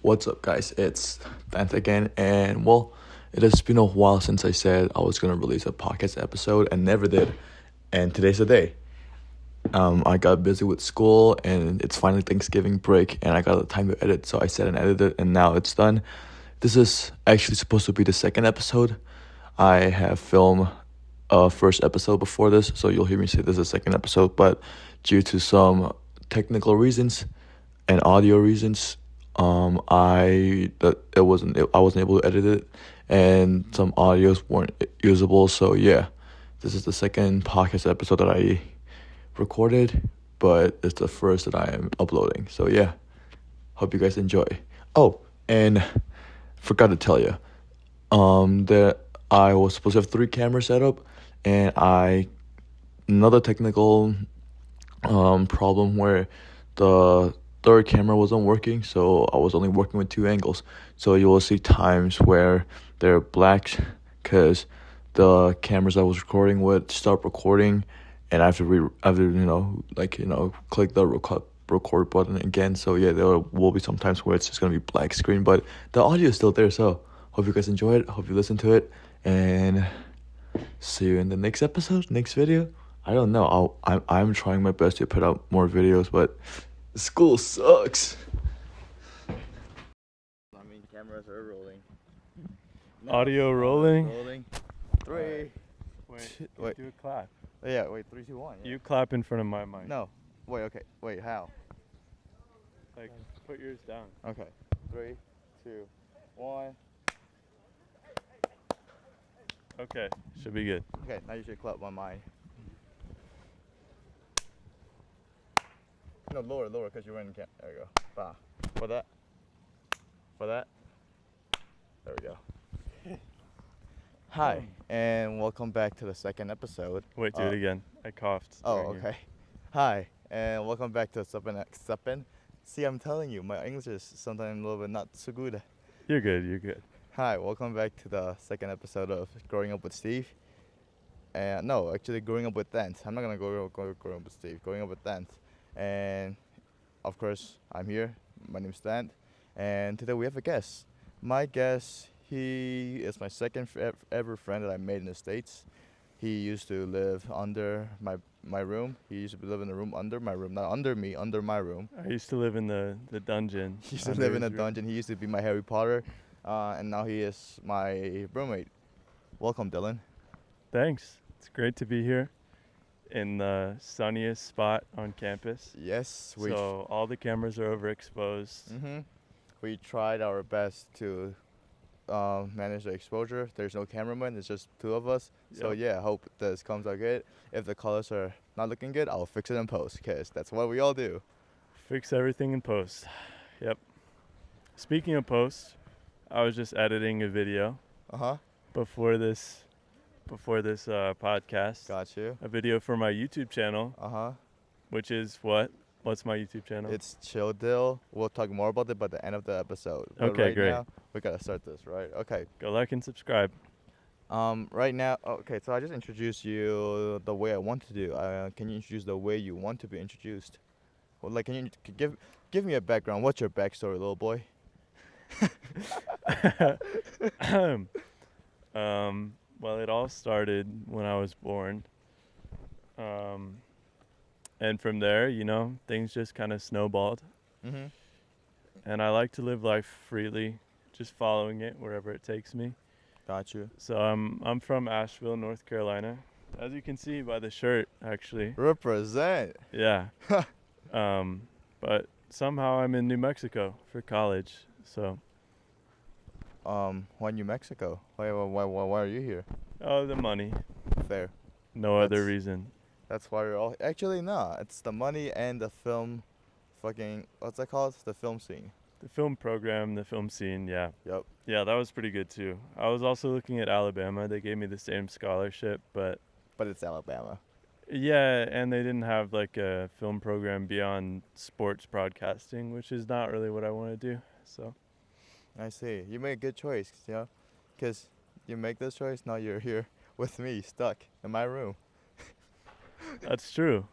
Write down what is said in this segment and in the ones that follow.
What's up, guys? It's Thant again, and it has been a while since I said I was gonna release a podcast episode and never did. And today's the day. I got busy with school, and it's finally Thanksgiving break, and I got the time to edit, so I said and edited, and now it's done. This is actually supposed to be the second episode. I have filmed a first episode before this, so you'll hear me say this is a second episode, but due to some technical reasons and audio reasons, I wasn't able to edit it, and some audios weren't usable. So yeah, this is the second podcast episode that I recorded, but it's the first that I am uploading. So yeah, hope you guys enjoy. Oh, and forgot to tell you, that I was supposed to have 3 cameras set up, and another technical problem where the third camera wasn't working, so I was only working with 2 angles. So you will see times where they're black because the cameras I was recording with stopped recording, and I have to click the record button again. So yeah, there will be some times where it's just gonna be black screen, but the audio is still there. So hope you guys enjoy it. Hope you listen to it, and see you in the next episode, next video. I don't know. I'm trying my best to put out more videos, but school sucks. Cameras are rolling. Audio rolling. Rolling. 3. Wait. Do a clap. Yeah. Wait. 3, 2, 1. Yeah. You clap in front of my mic. No. Wait. Okay. Wait. How? Like, put yours down. Okay. 3, 2, 1. Okay. Should be good. Okay. Now you should clap on mine. No, lower, because you're in the camera. There you go. Bah. For that. There we go. Hi, and welcome back to the second episode. Wait, do it again. I coughed. Oh, okay. Hi, and welcome back to Suppen. See, I'm telling you, my English is sometimes a little bit not so good. You're good. Hi, welcome back to the second episode of Growing Up with Steve. And no, actually, Growing Up with Thant. I'm not gonna go growing up with Steve. Growing Up with Thant. And of course, I'm here. My name's Thant, and today we have a guest. My guest, he is my second ever friend that I made in the States. He used to live under my room. He used to live in the room under my room, not under me, under my room. I used to live in the dungeon. He used to live in a dungeon. He used to be my Harry Potter, and now he is my roommate. Welcome, Dylan. Thanks. It's great to be here in the sunniest spot on campus. Yes. So all the cameras are overexposed. Mm-hmm. We tried our best to manage the exposure. There's no cameraman. It's just 2 of us. Yep. So yeah, hope this comes out good. If the colors are not looking good, I'll fix it in post, because that's what we all do. Fix everything in post. Yep. Speaking of post, I was just editing a video. Before this podcast. Got you. A video for my YouTube channel. Which is what? What's my YouTube channel? It's Chill Dill. We'll talk more about it by the end of the episode. Okay, right great. Now, we gotta start this, right? Okay. Go like and subscribe. Right now, okay. So I just introduced you the way I want to do. Can you introduce the way you want to be introduced? Well, like, can you give me a background? What's your backstory, little boy? Well, it all started when I was born. And from there, things just kind of snowballed. Mm-hmm. And I like to live life freely, just following it wherever it takes me. Got you. So I'm from Asheville, North Carolina. As you can see by the shirt, actually. Represent. Yeah. But somehow I'm in New Mexico for college. So. Why New Mexico? Why are you here? Oh, the money. Fair. No other reason. That's why we're all... Actually, no. It's the money and the film... What's that called? The film scene. The film program, the film scene, yeah. Yep. Yeah, that was pretty good, too. I was also looking at Alabama. They gave me the same scholarship, but... But it's Alabama. Yeah, and they didn't have, like, a film program beyond sports broadcasting, which is not really what I want to do, so... I see. You made a good choice, because you make this choice, now you're here with me, stuck in my room. That's true.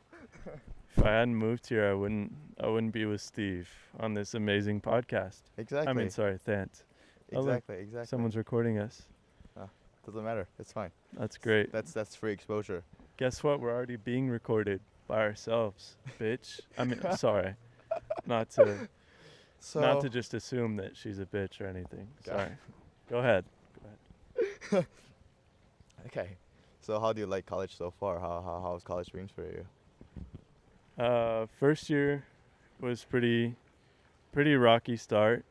If I hadn't moved here, I wouldn't be with Steve on this amazing podcast. Exactly. I mean, sorry, Thant. Exactly. Someone's recording us. Doesn't matter. It's fine. That's great. That's free exposure. Guess what? We're already being recorded by ourselves, bitch. I mean, sorry. Not to just assume that she's a bitch or anything. Sorry. Go ahead. Okay. So how do you like college so far? How's college been for you? First year was pretty rocky start.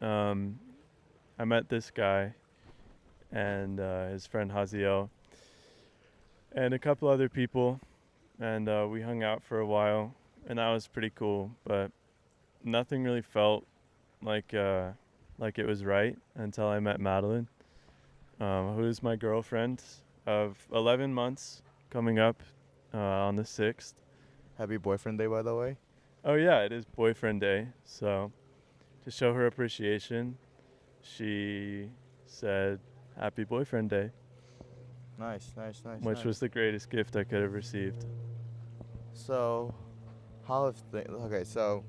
I met this guy and his friend Haziel and a couple other people, and we hung out for a while, and that was pretty cool. But nothing really felt like it was right until I met Madeline, who is my girlfriend of 11 months coming up on the 6th. Happy boyfriend day, by the way. Oh yeah, it is boyfriend day. So to show her appreciation, she said happy boyfriend day. Nice. Which was the greatest gift I could have received. So, okay, so,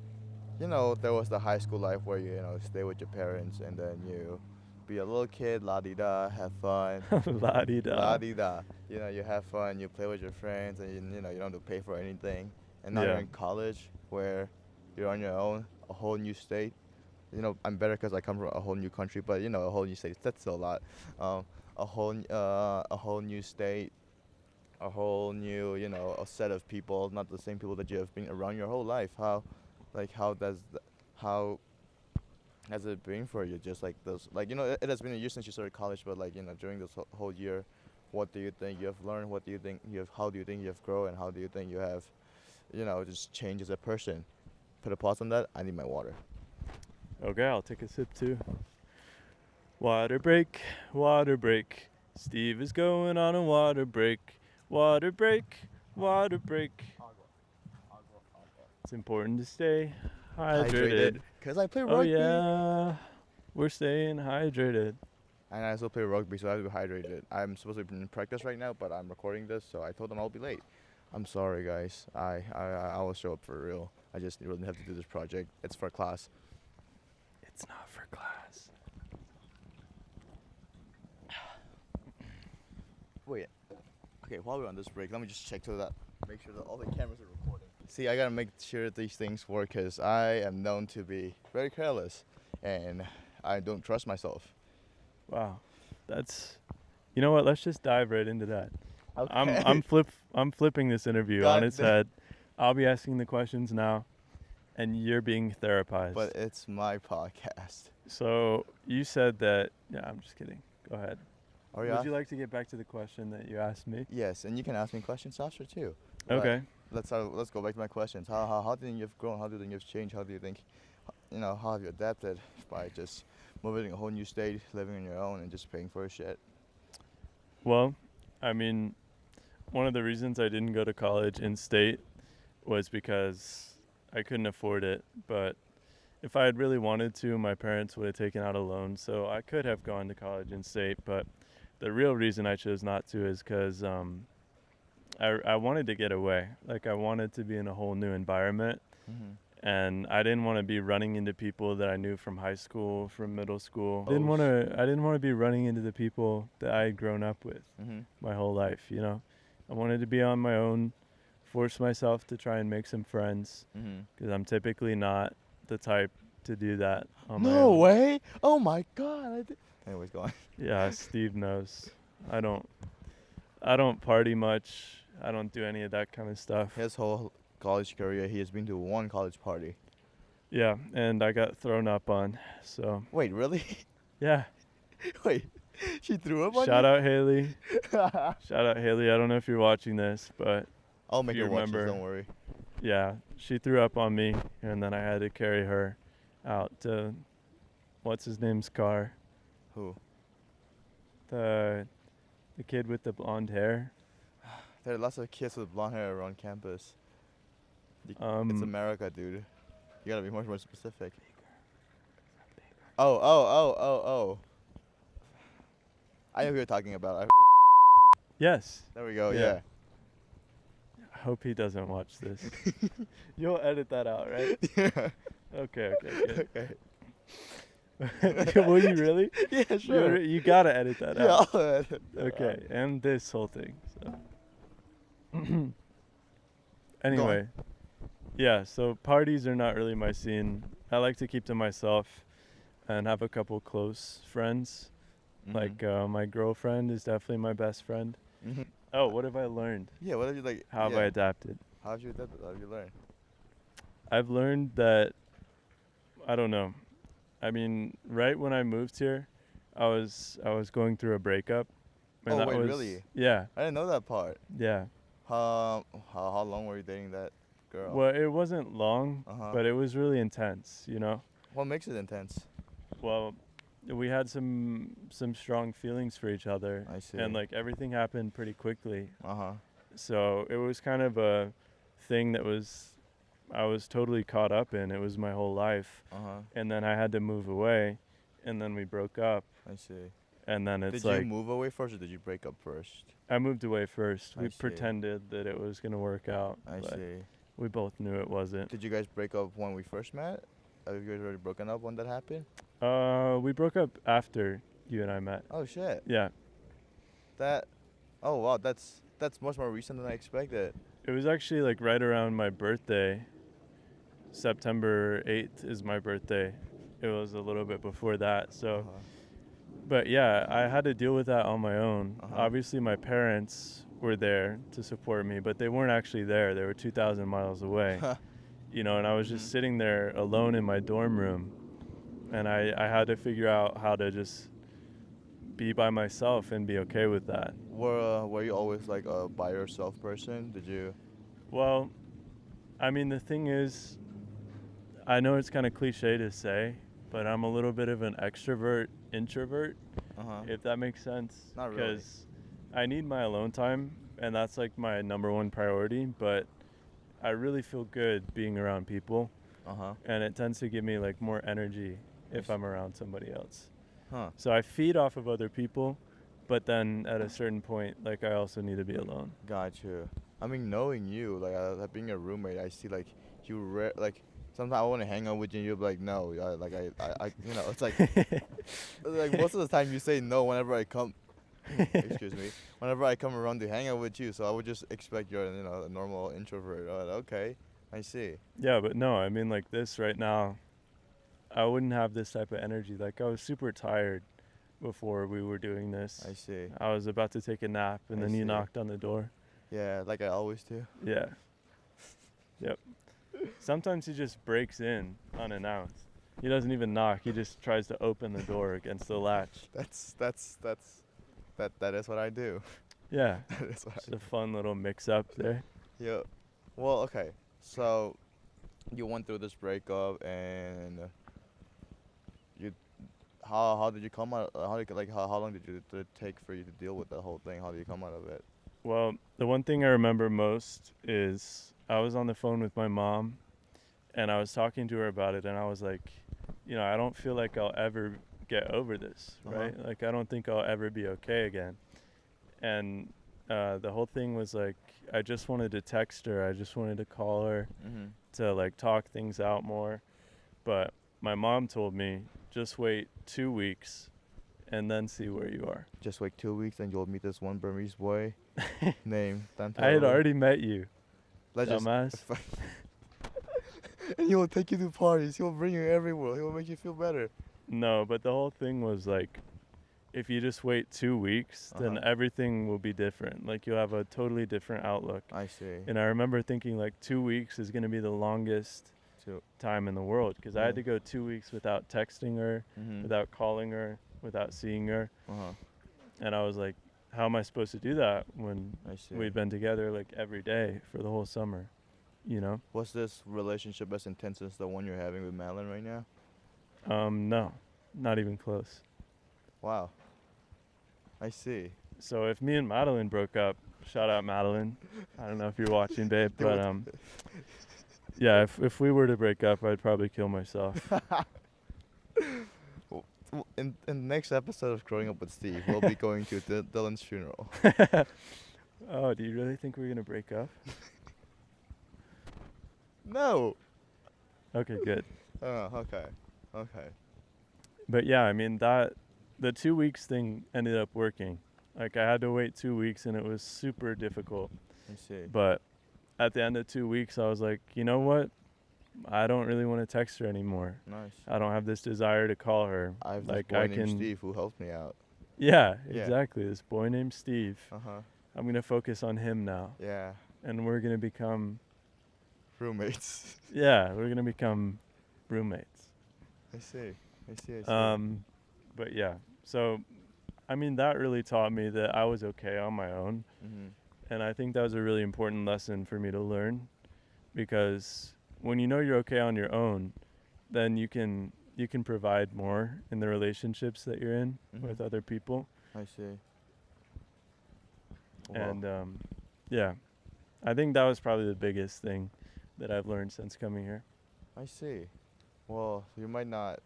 there was the high school life where you stay with your parents and then you be a little kid, la-di-da, have fun. La-di-da. La-di-da. You have fun, you play with your friends, and you don't have to pay for anything. And now you're in college where you're on your own, a whole new state. I'm better because I come from a whole new country, but a whole new state, that's still a lot. A whole new state, a whole new a set of people, not the same people that you have been around your whole life. How has it been for you? Just like those, it has been a year since you started college, but during this whole year, what do you think you have learned? What do you think how do you think you have grown, and how do you think you have just changed as a person? Put a pause on that. I need my water. Okay, I'll take a sip too. Water break, water break. Steve is going on a water break. Water break, water break. It's important to stay hydrated. Because I play rugby. Oh yeah, we're staying hydrated. And I also play rugby, so I have to be hydrated. I'm supposed to be in practice right now, but I'm recording this, so I told them I'll be late. I'm sorry, guys. I will show up for real. I just really have to do this project. It's for class. It's not for class. Wait. Okay, while we're on this break, let me just check make sure that all the cameras are recording. See, I gotta make sure these things work because I am known to be very careless and I don't trust myself. Wow, you know what? Let's just dive right into that. Okay. I'm flipping this interview on its head. I'll be asking the questions now, and you're being therapized. But it's my podcast. So you said that. Yeah, I'm just kidding. Go ahead. Would you like to get back to the question that you asked me? Yes, and you can ask me questions after too. Okay. Let's go back to my questions. How do you think you've grown? How do you think you've changed? How do you think, how have you adapted by just moving to a whole new state, living on your own, and just paying for your shit? Well, I mean, one of the reasons I didn't go to college in state was because I couldn't afford it. But if I had really wanted to, my parents would have taken out a loan, so I could have gone to college in state. But the real reason I chose not to is because I wanted to get away. Like, I wanted to be in a whole new environment. Mm-hmm. And I didn't want to be running into people that I knew from high school, from middle school. I didn't want to be running into the people that I had grown up with my whole life, I wanted to be on my own, force myself to try and make some friends, because I'm typically not the type to do that on my own. No way! Oh my God! Anyways, go on. Yeah, Steve knows. I don't party much. I don't do any of that kind of stuff. His whole college career, he has been to one college party. Yeah, and I got thrown up on, so. Wait, really? Yeah. Wait, she threw up on you? Shout out Haley. Shout out Haley. I don't know if you're watching this, but I'll make her watch this, don't worry. Yeah, she threw up on me, and then I had to carry her out to, what's his name's car? Who? The kid with the blonde hair. There are lots of kids with blonde hair around campus. It's America, dude. You gotta be much more specific. Oh. I know who you're talking about. Yes. There we go, yeah. hope he doesn't watch this. You'll edit that out, right? Yeah. Okay, good. Okay. Will you really? Yeah, sure. You gotta edit that Yeah, out. I'll edit that Okay, out. and this whole thing. So. Go Anyway, yeah. So parties are not really my scene. I like to keep to myself, and have a couple close friends. Mhm. Like my girlfriend is definitely my best friend. Mhm. Oh, what have I learned? Yeah, what have you like? How have I adapted? How have you adapted? How have you learned? I've learned that I don't know. I mean, right when I moved here, I was going through a breakup. And Oh, that wait, was, really? Yeah, I didn't know that part. yeah. How long were you dating that girl? Well, it wasn't long, Uh-huh. but it was really intense, you know? What makes it intense? Well, we had some strong feelings for each other. I see. And like everything happened pretty quickly. Uh-huh. So it was kind of a thing that I was totally caught up in. It was my whole life. Uh-huh. And then I had to move away, and then we broke up. I see. And then it's Did like you move away first or did you break up first? I moved away first. I We see. pretended that it was gonna work out. I but see. We both knew it wasn't. Did you guys break up when we first met? Have you guys already broken up when that happened? We broke up after you and I met. Oh shit. Yeah. Oh wow, that's much more recent than I expected. It was actually like right around my birthday. September 8th is my birthday. It was a little bit before that. So, Uh-huh. but yeah, I had to deal with that on my own. Uh-huh. Obviously, my parents were there to support me, but they weren't actually there. They were 2,000 miles away. You know, and I was just Mhm. sitting there alone in my dorm room, and I had to figure out how to just be by myself and be okay with that. Were you always like a by yourself person? Did you? Well, I mean, the thing is, I know it's kind of cliche to say, but I'm a little bit of an extrovert introvert, Uh-huh. if that makes sense. Not really. Because I need my alone time, and that's like my number one priority, but I really feel good being around people, Uh-huh. and it tends to give me like more energy if I I'm around somebody else. Huh. So I feed off of other people, but then at a certain point, like I also need to be alone. Got you. I mean, knowing you, like being a roommate, I see like you like sometimes I want to hang out with you, and you'll be like, no, you know, it's like like most of the time you say no whenever I come. Excuse me. Whenever I come around to hang out with you, so I would just expect you're, you know, a normal introvert. Okay, I see. Yeah, but no, I mean like this right now, I wouldn't have this type of energy. Like I was super tired before we were doing this. I see. I was about to take a nap, and I then you see. knocked on the door. Yeah, like I always do. Yeah. Yep. Sometimes he just breaks in unannounced. He doesn't even knock. He just tries to open the door against the latch. That is what I do. Yeah. That is what It's a fun little mix-up there. Yeah. Well, okay. So you went through this breakup, and you how did you come out? How long did it take for you to deal with that whole thing? How did you come out of it? Well, the one thing I remember most is I was on the phone with my mom, and I was talking to her about it, and I was like, you know, I don't feel like I'll ever get over this, Uh-huh. right? Like, I don't think I'll ever be okay again. And the whole thing was like, I just wanted to text her. I just wanted to call her Mm-hmm. to like talk things out more. But my mom told me, just wait 2 weeks and then see where you are. Just wait 2 weeks, and you'll meet this one Burmese boy named Thant. I had already met you, dumbass. And he will take you to parties. He will bring you everywhere. He will make you feel better. No, but the whole thing was like, if you just wait 2 weeks, then Uh-huh. everything will be different. Like you'll have a totally different outlook. I see. And I remember thinking like 2 weeks is going to be the longest time in the world, because I had to go 2 weeks without texting her, Mm-hmm. without calling her, without seeing her. Uh-huh. And I was like, how am I supposed to do that when I see. we've been together like every day for the whole summer, you know? Was this relationship as intense as the one you're having with Madeline right now? No, not even close. Wow. I see. So if me and Madeline broke up, shout out Madeline. I don't know if you're watching, babe, but yeah, if we were to break up, I'd probably kill myself. In the next episode of Growing Up with Steve, we'll be going to Dylan's funeral. Oh, do you really think we're gonna break up? No. Okay, good. Oh, okay. Okay. But yeah, I mean the 2 weeks thing ended up working. Like I had to wait 2 weeks and it was super difficult. I see. But at the end of 2 weeks I was like, you know what? I don't really want to text her anymore. Nice. I don't have this desire to call her. I have this Like boy I named can Steve who helped me out. Yeah, Yeah. exactly. This boy named Steve. Uh-huh. I'm going to focus on him now. Yeah. And we're going to become Roommates. we're going to become roommates. I see. But yeah. So I mean that really taught me that I was okay on my own. Mm-hmm. And I think that was a really important lesson for me to learn, because when you know you're okay on your own, then you can provide more in the relationships that you're in with other people. I see. And yeah, I think that was probably the biggest thing that I've learned since coming here. I see. Well, you might not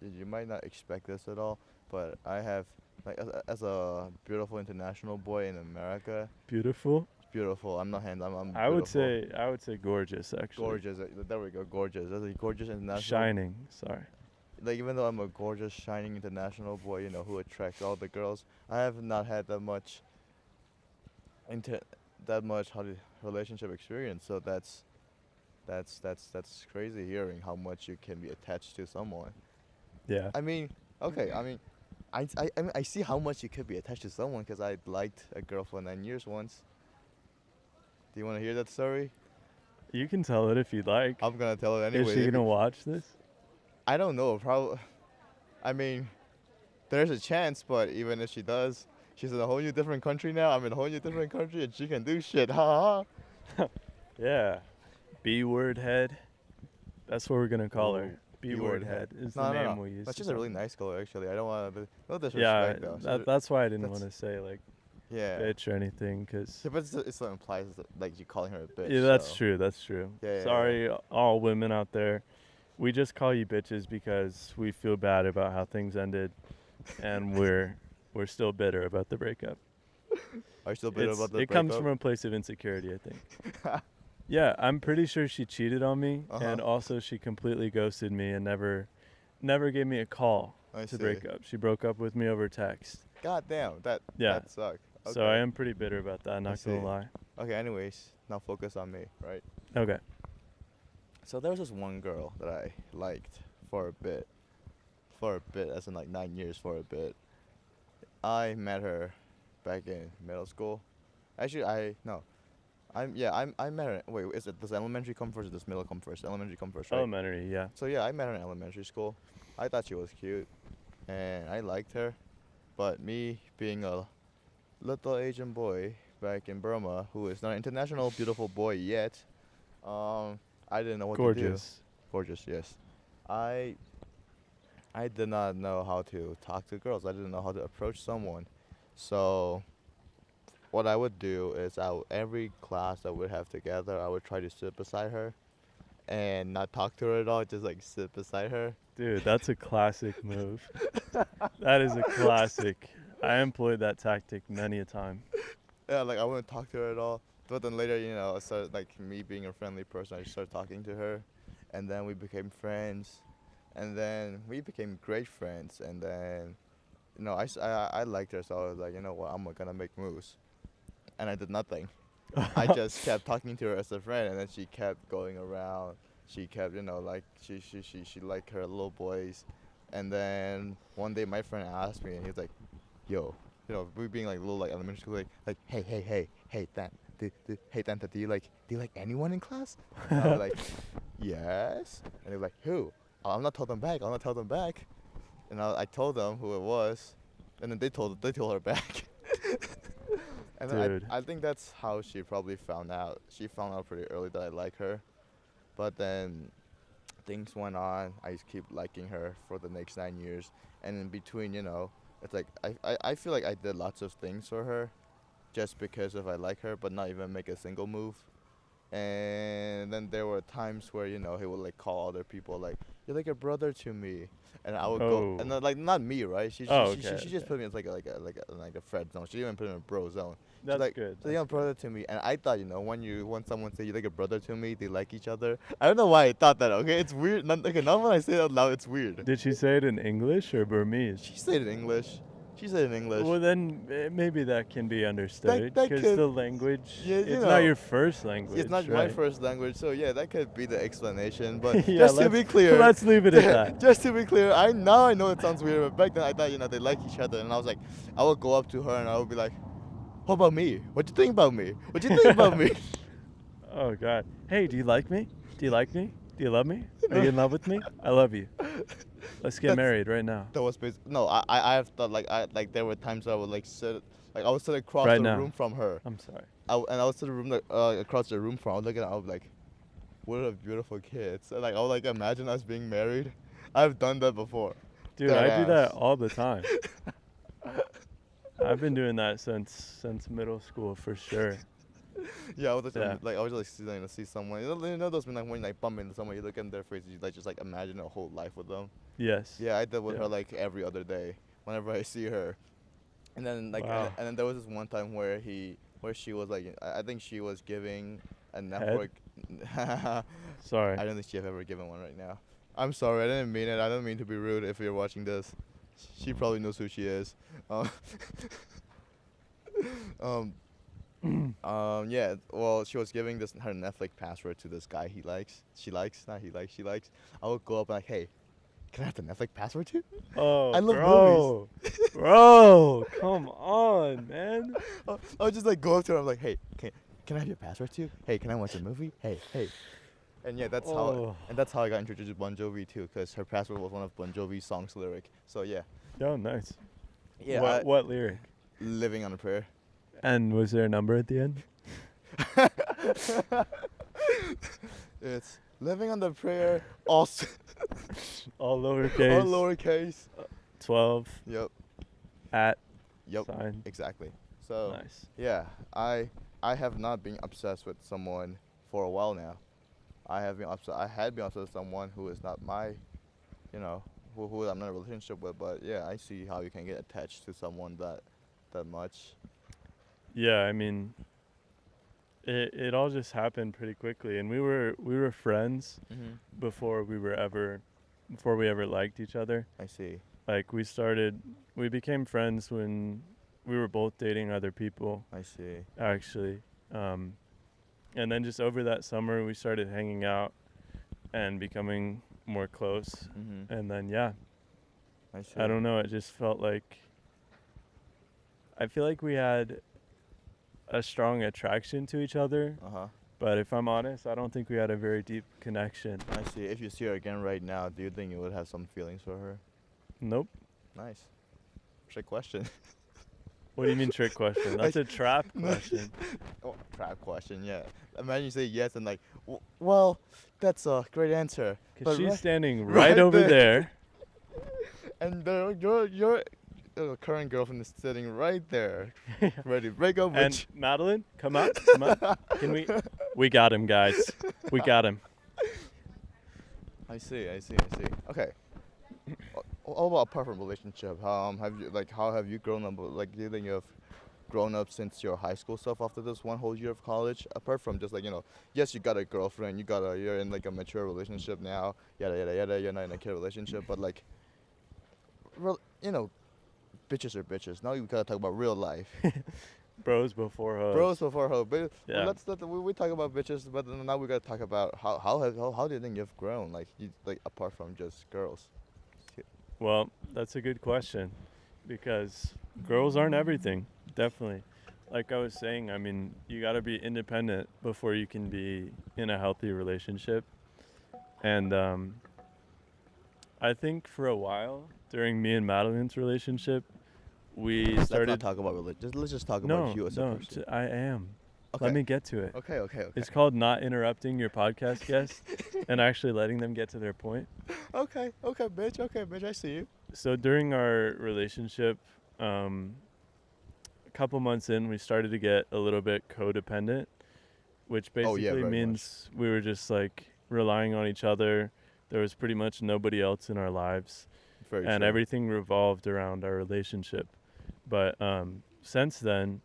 expect this at all, but I have like as a beautiful international boy in America. Beautiful. Beautiful. I'm not hand. I'm I would beautiful. say gorgeous, actually. Gorgeous. There we go. Gorgeous. That's a gorgeous international. Shining. Sorry. Like even though I'm a gorgeous, shining international boy, you know, who attracts all the girls, I have not had that much relationship experience. So that's crazy hearing how much you can be attached to someone. Yeah. I mean, okay. I mean, I see how much you could be attached to someone because I liked a girl for 9 years once. Do you want to hear that story? You can tell it if you'd like. I'm gonna tell it anyway. Is she gonna watch this? I don't know. Probably. I mean, there's a chance, but even if she does, she's in a whole new different country now. I'm in a whole new different country, and she can do shit. Ha ha. Yeah. B-word head. That's what we're gonna call her. Ooh, B-word head is the name we'll use. But to she's a really call her. nice girl, actually. I don't want to. No Yeah, disrespect, though. that's why I didn't that's- want to say like Yeah. bitch or anything, cause Yeah, but it implies that, like you calling her a bitch. yeah, that's so. true. That's true. Yeah, Sorry, all women out there. We just call you bitches because we feel bad about how things ended, and we're still bitter about the breakup. Are you still bitter about the It comes from a place of insecurity, I think. Yeah, I'm pretty sure she cheated on me, and also she completely ghosted me and never gave me a call to break up. She broke up with me over text. God damn, that sucked. Okay. So I am pretty bitter about that, not gonna lie. Okay, anyways, now focus on me, right? Okay. So there was this one girl that I liked for a bit, as in like 9 years for a bit. I met her back in middle school. Actually, I met her. Wait, does elementary come first or does middle come first? Elementary come first, right? Elementary, yeah. So yeah, I met her in elementary school. I thought she was cute, and I liked her. But me being a little Asian boy back in Burma, who is not an international beautiful boy yet, I didn't know what to do. Gorgeous. Gorgeous, yes. I did not know how to talk to girls. I didn't know how to approach someone. So what I would do is every class that we'd have together, I would try to sit beside her and not talk to her at all, just like sit beside her. Dude, that's a classic move. That is a classic. I employed that tactic many a time. Yeah, like I wouldn't talk to her at all. But then later, you know, I started, like me being a friendly person, I started talking to her, and then we became friends, and then we became great friends, and then, you know, I liked her, so I was like, you know what, I'm gonna make moves, and I did nothing. I just kept talking to her as a friend, and then she kept going around. She kept, you know, like she liked her little boys, and then one day my friend asked me, and he was like, "Yo, you know, we being like little like elementary school, like hey, Thant, hey Thant, do you like anyone in class?" And I was like, "Yes," and they were like, "Who?" "Oh, I'm not told them back. And I told them who it was, and then they told her back. And Dude. I think that's how she probably found out. She found out pretty early that I like her. But then things went on. I just keep liking her for the next 9 years. And in between, you know, it's like I feel like I did lots of things for her just because if I like her, but not even make a single move. And then there were times where, you know, he would like call other people like, you're like a brother to me. And I would go, Oh. and then, like, not me, right? Oh, okay, She just okay. put me in like a friend zone. She didn't even put me in a bro zone. She's That's like, good. so you're a That's good. brother to me. And I thought, when someone say you're like a brother to me, they like each other. I don't know why I thought that. Okay, it's weird. Not when I say it out loud, it's weird. Did she say it in English or Burmese? She said it in English. She said it in English. Well, then maybe that can be understood that because could, the language, yeah, it's not your first language, it's not my right? first language, so yeah, that could be the explanation. But Yeah, just to be clear, let's leave it at that. just to be clear, I know it sounds weird, but back then I thought they like each other, and I was like, I would go up to her and I would be like, "What about me? What you think about me? What you think about me?" Oh God. Hey, do you like me? Do you like me? Do you love me? Are you in love with me? I love you. Let's get That's- married right now. That was no. I have thought there were times I would I would sit across Right the now. room from her. I'm sorry. And I would sit across the room from her. I would look at her. I would be like, what a beautiful kid. So I would imagine us being married. I've done that before. Dude, I do that Deadass. all the time. I've been doing that since middle school for sure. Yeah, I was Yeah. I was see someone. You know those when when you bump into someone, you look in their face, you just imagine a whole life with them. Yes. Yeah, I did with Yeah. her every other day whenever I see her. And then Wow. and then there was this one time where she was I think she was giving a Head? network. Sorry. I don't think she have ever given one right now. I'm sorry, I didn't mean it. I don't mean to be rude if you're watching this. She probably knows who she is. Yeah, well, she was giving her Netflix password to this guy he likes. She likes. I would go up and hey, can I have the Netflix password too? Oh, I love bro. Bro, come on, man. I would just go up to her. I'm like, hey, can I have your password too? Hey, can I watch a movie? Hey. And yeah, that's Oh. how I got introduced to Bon Jovi too, because her password was one of Bon Jovi's songs lyric. So yeah. Oh, nice. Yeah. What lyric? Living on a prayer. And was there a number at the end? It's living on the prayer, all All lowercase. all lowercase. 12 Yep. at Yep. sign. Exactly. So Nice. yeah, I have not been obsessed with someone for a while now. I had been obsessed with someone who is not my, who I'm not in a relationship with. But yeah, I see how you can get attached to someone that much. Yeah, I mean, it all just happened pretty quickly, and we were friends Mm-hmm. before we ever liked each other. I see. Like we became friends when we were both dating other people, I see. actually. And then just over that summer, we started hanging out and becoming more close. Mm-hmm. And then, yeah, I see. I don't know. It just felt like, I feel like we had a strong attraction to each other. Uh-huh. But if I'm honest, I don't think we had a very deep connection. I see. If you see her again right now, do you think you would have some feelings for her? Nope. Nice. Trick question. What do you mean trick question? That's a trap question. Oh, trap question, yeah. Imagine you say yes and well, that's a great answer. Because But she's standing right right over there. there. And your current girlfriend is sitting right there, ready to break up with And Madeline, come out. Come out. Can we got him, guys. We got him. I see. Okay. All about apart from relationship, how have you grown up? Do you think you've grown up since your high school stuff after this one whole year of college? Apart from just yes, you got a girlfriend, you're in a mature relationship now, yada yada yada. You're not in a kid relationship, but bitches are bitches. Now you gotta talk about real life. Bros before hoes. Bros before hoe. But Yeah. we talk about bitches, but then now we gotta talk about how do you think you've grown? Apart from just girls. Well, that's a good question because girls aren't everything, definitely. Like I was saying, I mean, you got to be independent before you can be in a healthy relationship. And I think for a while during me and Madeline's relationship, we Let's started. not talk about religion. Let's just talk No, about you as a no, person. I am. Okay. Let me get to it. Okay. It's called not interrupting your podcast guest and actually letting them get to their point. Okay, bitch. I see you. So during our relationship, a couple months in, we started to get a little bit codependent, which basically very means we were just relying on each other there was pretty much nobody else in our lives, Very and true. everything revolved around our relationship. But since then,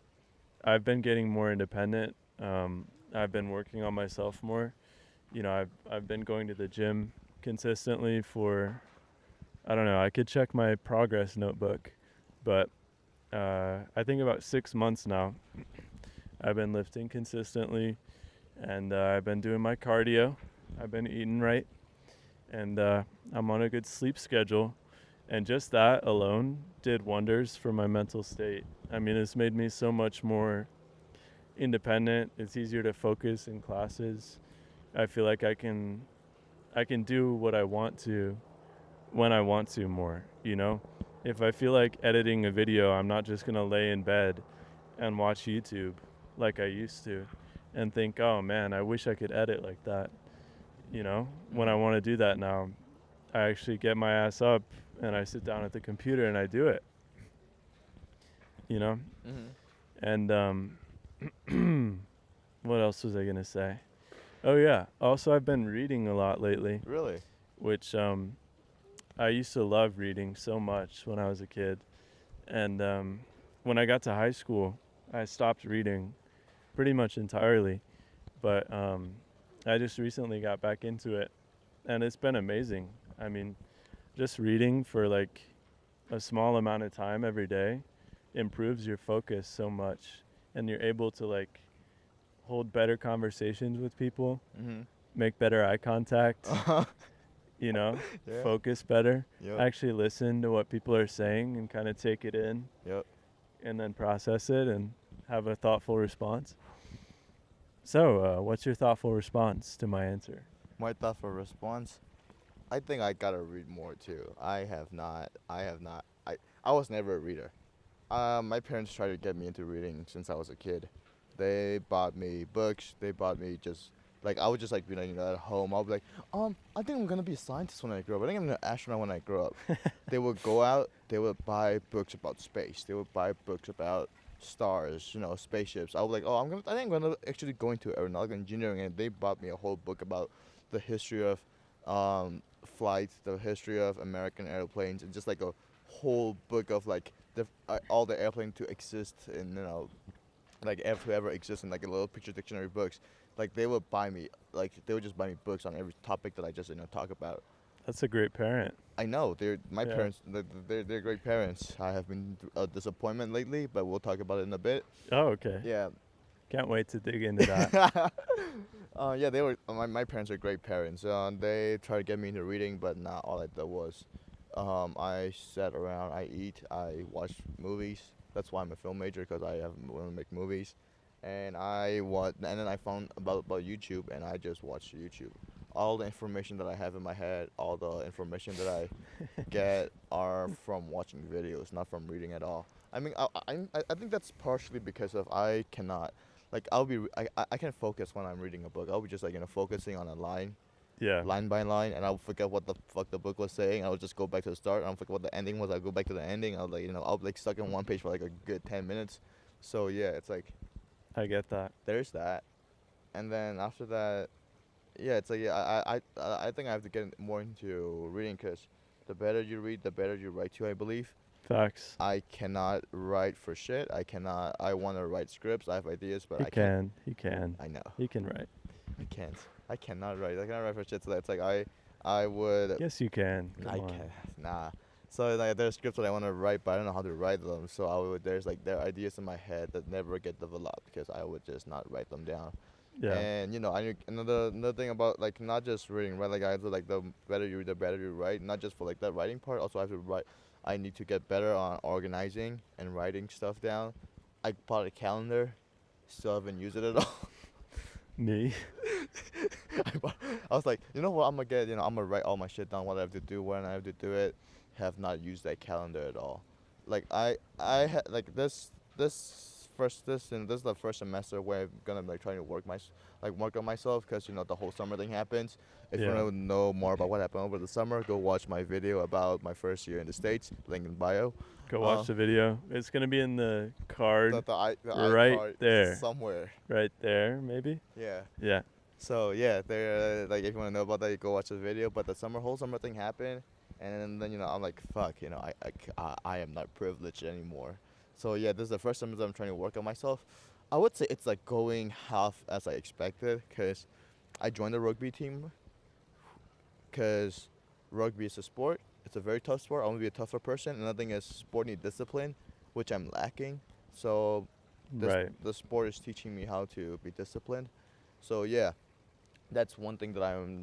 I've been getting more independent. I've been working on myself more. I've been going to the gym consistently for, I don't know, I could check my progress notebook, but I think about 6 months now. I've been lifting consistently, and I've been doing my cardio. I've been eating right, and I'm on a good sleep schedule. And just that alone did wonders for my mental state. I mean, it's made me so much more independent. It's easier to focus in classes. I feel like I can do what I want to when I want to more, you know? If I feel like editing a video, I'm not just going to lay in bed and watch YouTube like I used to and think, "Oh man, I wish I could edit like that." When I want to do that now, I actually get my ass up and I sit down at the computer and I do it. You know? And what else was I going to say? Oh yeah, also I've been reading a lot lately, Really? which I used to love reading so much when I was a kid. And when I got to high school, I stopped reading pretty much entirely. But I just recently got back into it, and it's been amazing. I mean, just reading for like a small amount of time every day improves your focus so much, and you're able to like hold better conversations with people, make better eye contact, Yeah. focus better, Yep. actually listen to what people are saying and kind of take it in Yep. and then process it and have a thoughtful response. So, what's your thoughtful response to my answer? My thoughtful response. I think I gotta read more too. I have not. I was never a reader. My parents tried to get me into reading since I was a kid. They bought me books. They bought me just like I would just like at home. I'll be like, I think I'm gonna be a scientist when I grow up. I think I'm gonna be an astronaut when I grow up. They would go out. They would buy books about space. They would buy books about stars. Spaceships. I was like, I think I'm gonna actually go into aeronautical engineering. And they bought me a whole book about the history of flight, the history of American airplanes, and just like a whole book of like all the airplane to exist in like ever exist in like a little picture dictionary books. Like they would just buy me books on every topic that I just talk about. That's a great parent. I know my Yeah. parents. They're great parents. I have been a disappointment lately, but we'll talk about it in a bit. Oh, okay. Yeah. Can't wait to dig into that. Yeah, they were. My parents are great parents. They tried to get me into reading, but not all I did was, I sat around, I eat, I watch movies. That's why I'm a film major, because I want to make movies, and then I found about YouTube, and I just watched YouTube. All the information that I have in my head, all the information that I get are from watching videos, not from reading at all. I mean, I think that's partially because of I cannot. Like I can focus when I'm reading a book. I'll be just like focusing on a line, Yeah. line by line, and I'll forget what the fuck the book was saying. I'll just go back to the start. And I'll forget what the ending was. I'll go back to the ending. I'll I'll be like stuck in one page for like a good 10 minutes. So yeah, it's like I get that. there's that, and then after that, yeah, it's like I think I have to get more into reading, because the better you read, the better you write too, I believe. Facts. I cannot write for shit. I want to write scripts. I have ideas, but He I can't. He can. I know. He can write. I can't. I cannot write. I cannot write for shit. So it's like I would. Yes, you can. I Come on. can. Nah. So like there's scripts that I want to write, but I don't know how to write them. So there are ideas in my head that never get developed because I would just not write them down. Yeah. And another thing about like not just reading, right? Like I have to like the better you read, the better you write. Not just for like that writing part. Also I have to write. I need to get better on organizing and writing stuff down. I bought a calendar, still haven't used it at all. Me. I was like, you know what, I'm gonna write all my shit down, what I have to do, when I have to do it. Have not used that calendar at all. Like I had like this and this is the first semester where I'm gonna like trying to work on myself, because the whole summer thing happens. If you Yeah. want to know more about what happened over the summer, go watch my video about my first year in the States. Link in bio. Go watch the video. It's gonna be in the card The right iCard there. somewhere. Right there, maybe. Yeah. Yeah. So yeah, they're like, if you want to know about that, you go watch the video. But the whole summer thing happened, and then I'm like, fuck, I am not privileged anymore. So yeah, this is the first summer that I'm trying to work on myself. I would say it's like going half as I expected, cause I joined the rugby team, cause rugby is a sport. It's a very tough sport. I want to be a tougher person. Another thing is sport need discipline, which I'm lacking. So Right. the sport is teaching me how to be disciplined. So yeah, that's one thing that I'm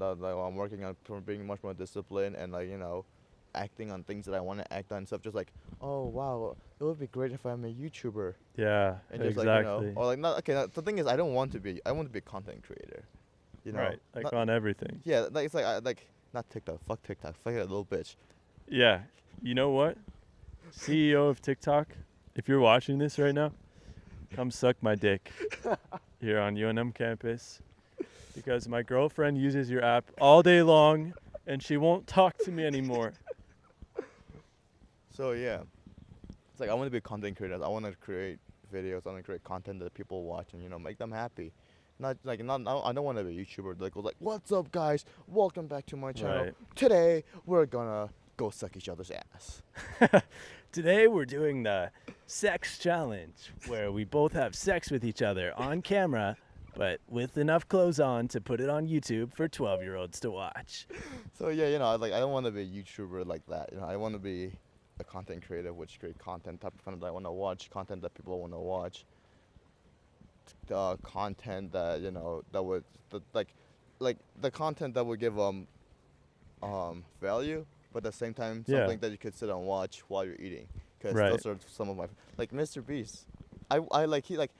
working on, for being much more disciplined and acting on things that I want to act on. Stuff just like, oh wow, it would be great if I'm a YouTuber, Yeah, and just exactly. or like not okay. The thing is, I want to be a content creator, Right, like not, on everything. yeah, like it's like not TikTok, fuck that little bitch. Yeah, you know what? CEO of TikTok, if you're watching this right now, come suck my dick here on UNM campus, because my girlfriend uses your app all day long and she won't talk to me anymore. So yeah, it's like I want to be a content creator. I want to create videos. I want to create content that people watch and make them happy. Not like not I don't want to be a YouTuber that goes like, "What's up, guys? Welcome back to my channel. Right. Today we're gonna go suck each other's ass." Today we're doing the sex challenge, where we both have sex with each other on camera, but with enough clothes on to put it on YouTube for 12-year-olds to watch. So yeah, I don't want to be a YouTuber like that. I want to be a content creator, which create content type of content that I want to watch, content that people want to watch, content that that would like the content that would give value, but at the same time Yeah. something that you could sit and watch while you're eating. Because Right. those are some of my like Mr. Beast. I like he like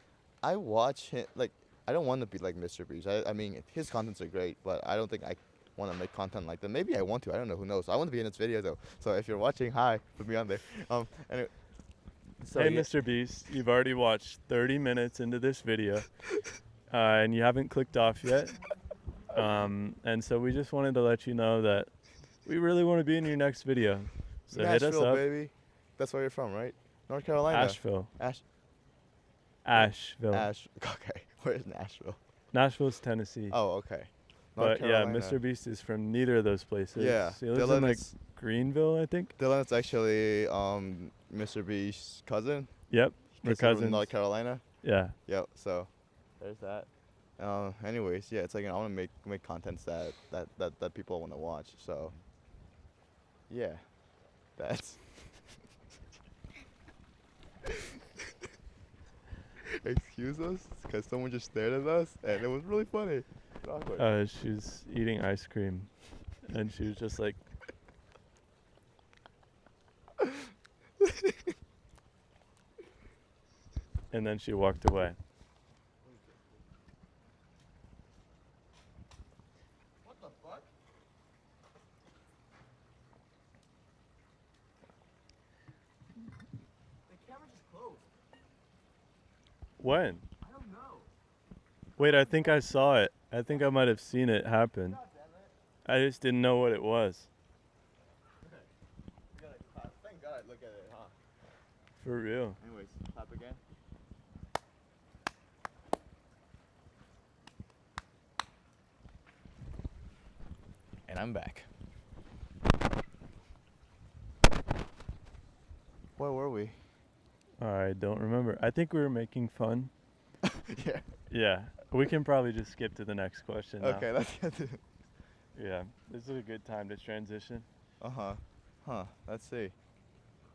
I watch him like I don't want to be like Mr. Beast. I mean his contents are great, but I don't think I want to make content like that. Maybe I want to. I don't know. Who knows? I want to be in this video though. So if you're watching, hi, put me on there. Anyway. So Hey, yeah. Mr. Beast, you've already watched 30 minutes into this video, and you haven't clicked off yet. And so we just wanted to let you know that we really want to be in your next video. So hit us Nashville, up. baby. That's where you're from, right? North Carolina. Asheville. Asheville. Okay. Where's Nashville? Nashville's Tennessee. Oh, okay. North But yeah, Carolina. Mr. Beast is from neither of those places. Yeah, He lives Dylan in like is- Greenville, I think. Dylan's actually Mr. Beast's cousin. Yep. We're He's from cousins. North Carolina. Yeah. Yep. So there's that. Anyways, yeah, it's like I want to make contents that people want to watch. So yeah, that's. Excuse us, because someone just stared at us, and it was really funny. It's awkward. She was eating ice cream, and she was just like, and then she walked away. What the fuck? The camera just closed. When? I don't know. Wait, I think I saw it. I think I might have seen it happen. God damn it. I just didn't know what it was. Thank God I look at it, huh? For real. Anyways, clap again. And I'm back. Where were we? I don't remember. I think we were making fun. Yeah. Yeah. We can probably just skip to the next question now. Okay, that's good. Yeah. This is a good time to transition. Huh. Let's see.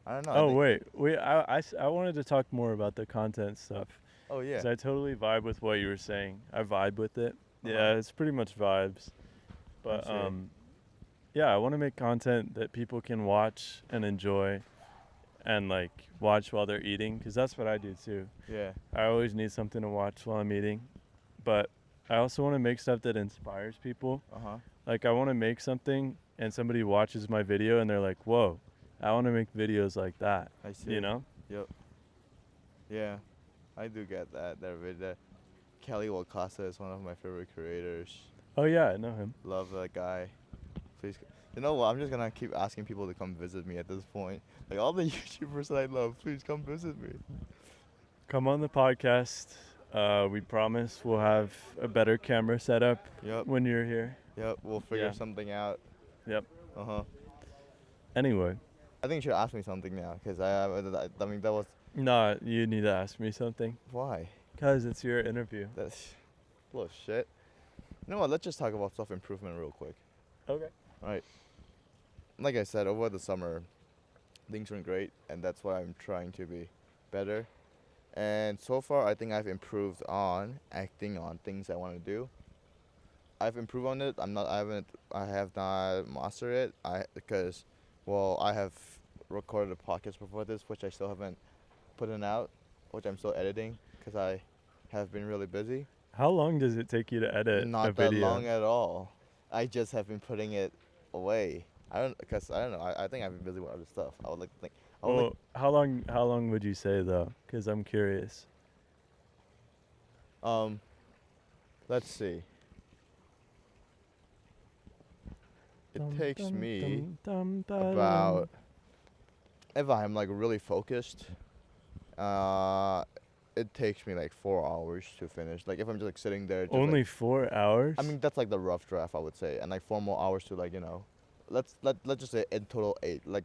I don't know. Oh, wait. I wanted to talk more about the content stuff. Oh yeah. 'Cause I totally vibe with what you were saying. I vibe with it. Uh-huh. Yeah, it's pretty much vibes. But I see. yeah, I want to make content that people can watch and enjoy and like watch while they're eating, cuz that's what I do too. Yeah. I always need something to watch while I'm eating. But I also want to make stuff that inspires people. Like I want to make something and somebody watches my video and they're like, "Whoa, I want to make videos like that." I see. You know? Yep. Yeah, I do get that. That Kelly Wakasa is one of my favorite creators. Oh yeah, I know him. Love that guy. Please, you know what? I'm just gonna keep asking people to come visit me at this point. Like all the YouTubers that I love, please come visit me. Come on the podcast. We promise we'll have a better camera setup Yep. when you're here. Yep. We'll figure Yeah. something out. Yep. Uh-huh. Anyway. I think you should ask me something now, because I mean, that was... Nah, you need to ask me something. Why? Because it's your interview. That's a little shit. You know what? Let's just talk about self-improvement real quick. Okay. All right. Like I said, over the summer, things went great, and that's why I'm trying to be better. And so far, I think I've improved on acting on things I want to do. I've improved on it. I have not mastered it. Because, well, I have recorded a podcast before this, which I still haven't put it out, which I'm still editing, because I have been really busy. How long does it take you to edit a Not video? that long at all. I just have been putting it away. I don't know. I think I've been busy with other stuff. I would like to think. Well, how long would you say though? Because I'm curious. Let's see. It takes me about, if I'm like really focused, it takes me like 4 hours to finish. Like if I'm just like sitting there. Just Only like, 4 hours? I mean, that's like the rough draft, I would say, and like 4 more hours to, like, you know, let's just say in total 8. Like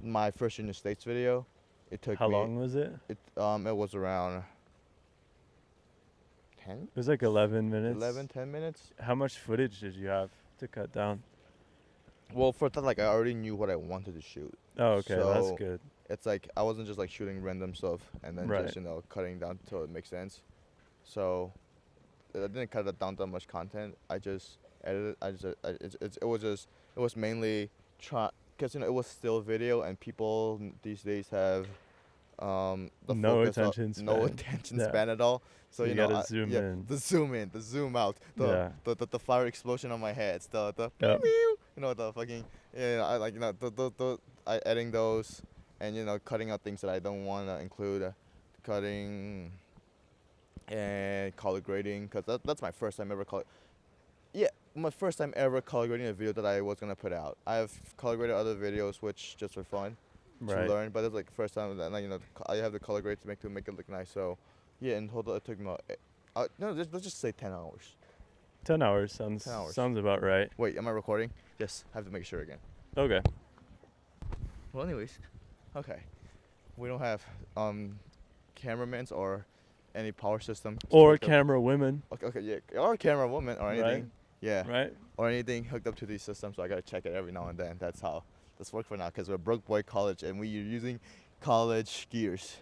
my first United States video, it took How me. long was it? It was around 10. It was like 11 minutes. 10 minutes. How much footage did you have to cut down? Well, for that, like, I already knew what I wanted to shoot. Oh, okay, that's So, good. It's like I wasn't just like shooting random stuff and then Right. just, you know, cutting down till it makes sense. So I didn't cut it down that much content. I just edited. It was mainly because, you know, it was still video, and people these days have the No focus attention span. no attention Yeah. span at all. So You you know, gotta zoom in. the zoom in, the zoom out, the fire explosion on my head, the Yep. you know, the fucking, yeah, I like, you know, I editing those, and, you know, cutting out things that I don't want to include, cutting and color grading, because that's my first time ever my first time ever color grading a video that I was gonna put out. I have color graded other videos which just for fun to Right. learn, but it's like the first time that, like, you know, I have the color grade to make it look nice. So yeah, in total it took me no, let's just say 10 hours. 10 hours sounds 10 hours. sounds about right. Wait, am I recording? Yes, I have to make sure again. Okay. Well, anyways, okay, we don't have cameramans or any power system Or hooked up- camera women, okay, yeah, or camera woman or anything. Right. Yeah. right? Or anything hooked up to these systems, so I gotta check it every now and then. That's how this works for now, because we're broke boy college and we're using college gears.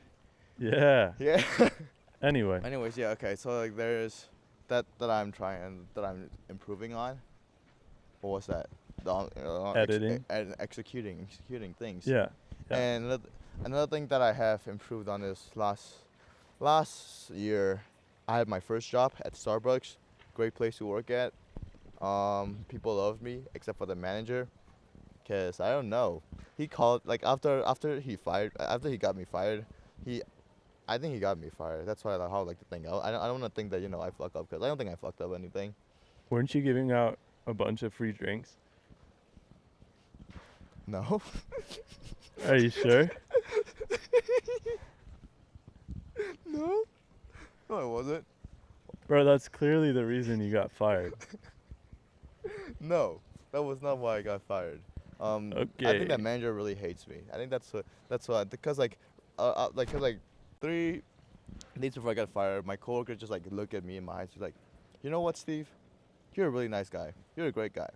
Yeah. Yeah. Anyway. Anyways, yeah, okay. So like there's that I'm improving on. What was that? Editing. Executing things. Yeah. Yeah. And another thing that I have improved on is last year, I had my first job at Starbucks. Great place to work at. People loved me except for the manager, cause I don't know. He called, like, after he got me fired. I think he got me fired. That's why how I like to think. I don't want to think that, you know, I fuck up, cause I don't think I fucked up anything. Weren't you giving out a bunch of free drinks? No. Are you sure? No. No, I wasn't. Bro, that's clearly the reason you got fired. No, that was not why I got fired. I Okay. think that manager really hates me. I think that's why, because like 3 days before I got fired, my coworker just like looked at me in my eyes. She's like, "You know what, Steve? You're a really nice guy. You're a great guy.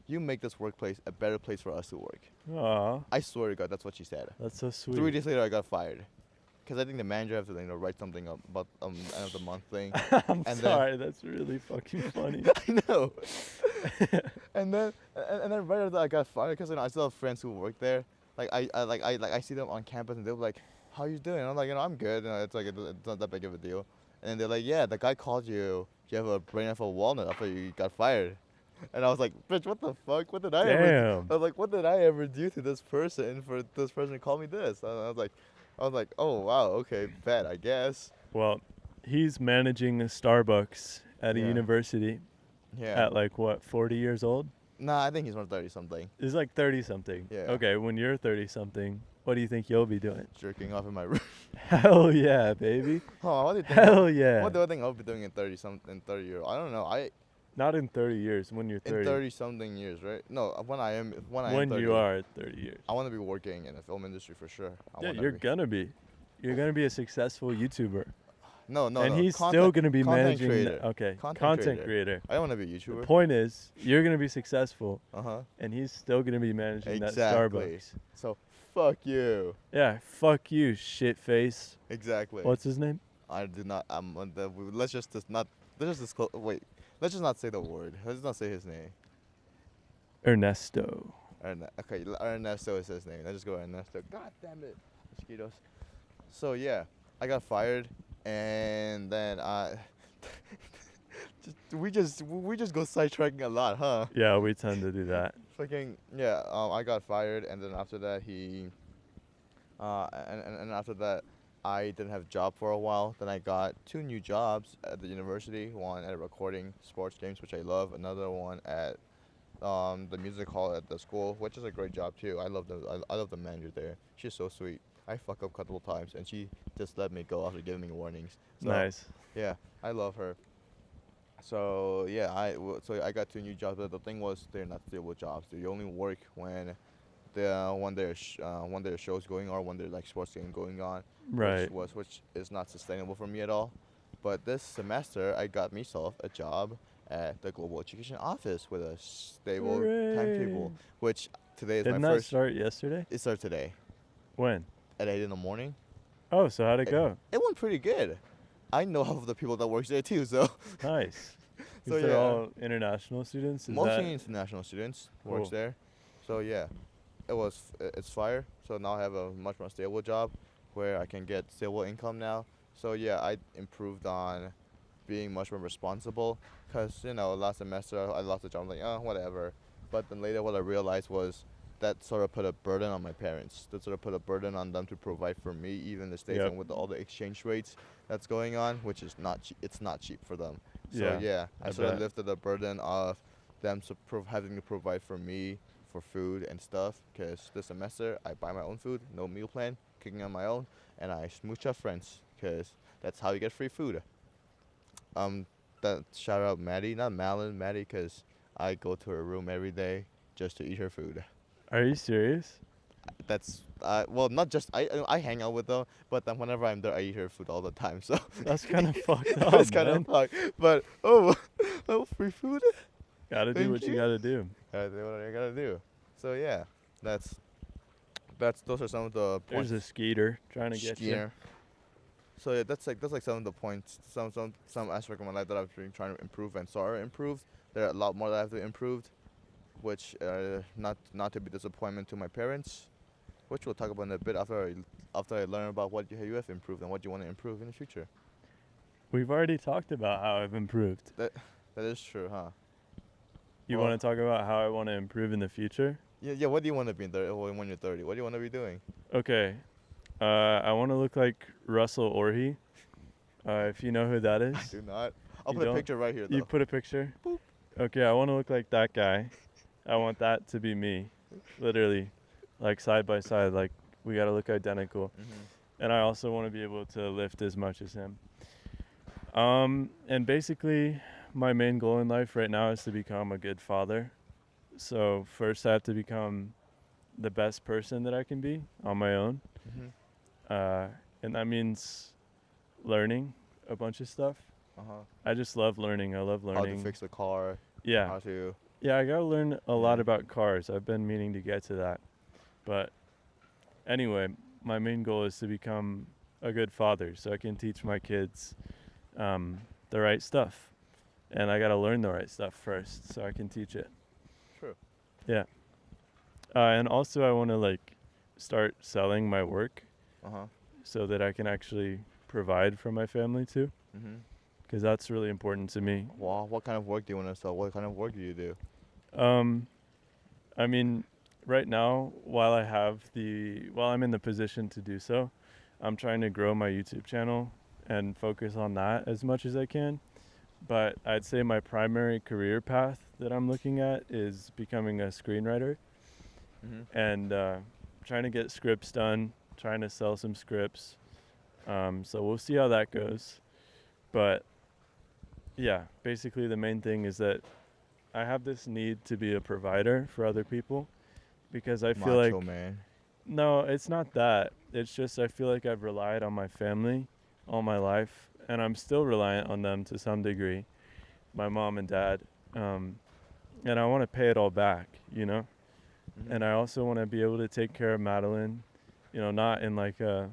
You make this workplace a better place for us to work." Aw, I swear to God, that's what she said. that's so sweet. 3 days later, I got fired. Because I think the manager has to, you know, write something up about end of the month thing. I'm and sorry, that's really fucking funny. I know. and then right after I got fired, because, you know, I still have friends who work there. Like I see them on campus, and they're like, "How you doing?" And I'm like, "You know, I'm good." You know, it's like it's not that big of a deal. And they're like, "Yeah, the guy called you. You have a brain of a walnut after you got fired." And I was like, "Bitch, what the fuck? What did I ever?" Damn. I was like, "What did I ever do to this person for this person to call me this?" And I was like, "Oh wow, okay, bad, I guess." Well, he's managing a Starbucks at a Yeah. university Yeah. at like what, 40 years old? Nah, I think he's more 30 something. He's like 30 something. Yeah. Okay, when you're 30 something, what do you think you'll be doing? Jerking off in my room. Hell yeah, baby. Oh, what do you think? Hell yeah. What do I think I'll be doing in 30 years? I don't know. Not in 30 years, when you're 30. In 30 something years, right? No, when I am 30, you are 30 years. I want to be working in the film industry for sure. Yeah, you're gonna be. You're gonna be a successful YouTuber. No, and he's still gonna be managing. Creator. Okay, Content creator. I don't want to be a YouTuber. The point is, you're gonna be successful, Uh-huh. and he's still gonna be managing that Exactly. Starbucks. So, fuck you. Yeah, fuck you, shit face. Exactly. What's his name? I do not. Let's just not. Let's just disclose. Wait. Let's just not say the word. Let's not say his name. Ernesto. Okay, Ernesto is his name. Let's just go Ernesto. God damn it, mosquitoes. So yeah, I got fired, and then we just go sidetracking a lot, huh? Yeah, we tend to do that. Fucking yeah. I got fired, and then after that and after that, I didn't have a job for a while. Then I got 2 new jobs at the university. One at recording sports games, which I love. Another one at the music hall at the school, which is a great job too. I love the manager there. She's so sweet. I fuck up a couple times, and she just let me go after giving me warnings. So, Nice. Yeah, I love her. So yeah, I got 2 new jobs. But the thing was, they're not stable jobs. They only work when there's shows going or when there's like sports game going on. Right. Which is not sustainable for me at all. But this semester, I got myself a job at the Global Education Office with a stable timetable, which today is Didn't my that first. start yesterday? It started today When? at 8 in the morning. Oh, so how'd it go? It went pretty good. I know half of the people that works there too, so. Nice. So They're yeah. all international students? Mostly international students works Cool. there. So yeah, it's fire. So now I have a much more stable job where I can get stable income now. So yeah, I improved on being much more responsible because last semester I lost a job. I'm like, oh, whatever. But then later what I realized was that sort of put a burden on my parents. That sort of put a burden on them to provide for me, even in the States, Yep. and with all the exchange rates that's going on, which is not cheap. It's not cheap for them. So Yeah, yeah, I I sort of bet. lifted the burden of them having to provide for me for food and stuff. Because this semester I buy my own food, no meal plan, cooking on my own, and I smooch up friends. Because that's how you get free food. That shout out Maddie, not Malin, Maddie, because I go to her room every day just to eat her food. Are you serious? That's well, not just I hang out with them, but then whenever I'm there, I eat her food all the time. So That's kind of fucked up, it's kind man. of fucked. But oh, free food. Gotta do Thank what you you. gotta do. Gotta do what I gotta do. So yeah, those are some of the points. There's a skeeter trying to get you. Yeah. So yeah, that's like some of the points, some aspect of my life that I've been trying to improve and sorry improved. There are a lot more that I have to improve, which not to be disappointment to my parents, which we'll talk about in a bit after I learn about what you have improved and what you want to improve in the future. We've already talked about how I've improved. That is true, huh? You Well- want to talk about how I want to improve in the future? Yeah. What do you want to be when you're 30? What do you want to be doing? Okay. I want to look like Russell Orhe. If you know who that is. Do not. I'll You put a don't? picture right here though. You put a picture? Boop. Okay, I want to look like that guy. I want that to be me. Literally. Like side by side. Like we got to look identical. And I also want to be able to lift as much as him. And basically, my main goal in life right now is to become a good father. So first I have to become the best person that I can be on my own. And that means learning a bunch of stuff. I just love learning. I love How learning. to fix the car. Yeah. How to. Yeah, I got to learn a lot Yeah. about cars. I've been meaning to get to that. But anyway, my main goal is to become a good father so I can teach my kids the right stuff. And I got to learn the right stuff first so I can teach it. True. Yeah. And also I want to start selling my work so that I can actually provide for my family too. Because that's really important to me. Wow, what kind of work do you want to sell? What kind of work do you do? I mean, right now, while I'm in the position to do so, I'm trying to grow my YouTube channel and focus on that as much as I can. But I'd say my primary career path that I'm looking at is becoming a screenwriter and trying to get scripts done, trying to sell some scripts. So we'll see how that goes. But yeah, basically the main thing is that I have this need to be a provider for other people because I feel Macho like man. no, it's not that. It's just I feel like I've relied on my family all my life, and I'm still reliant on them to some degree, my mom and dad. And I want to pay it all back, you know? And I also want to be able to take care of Madeline, you know, not in like a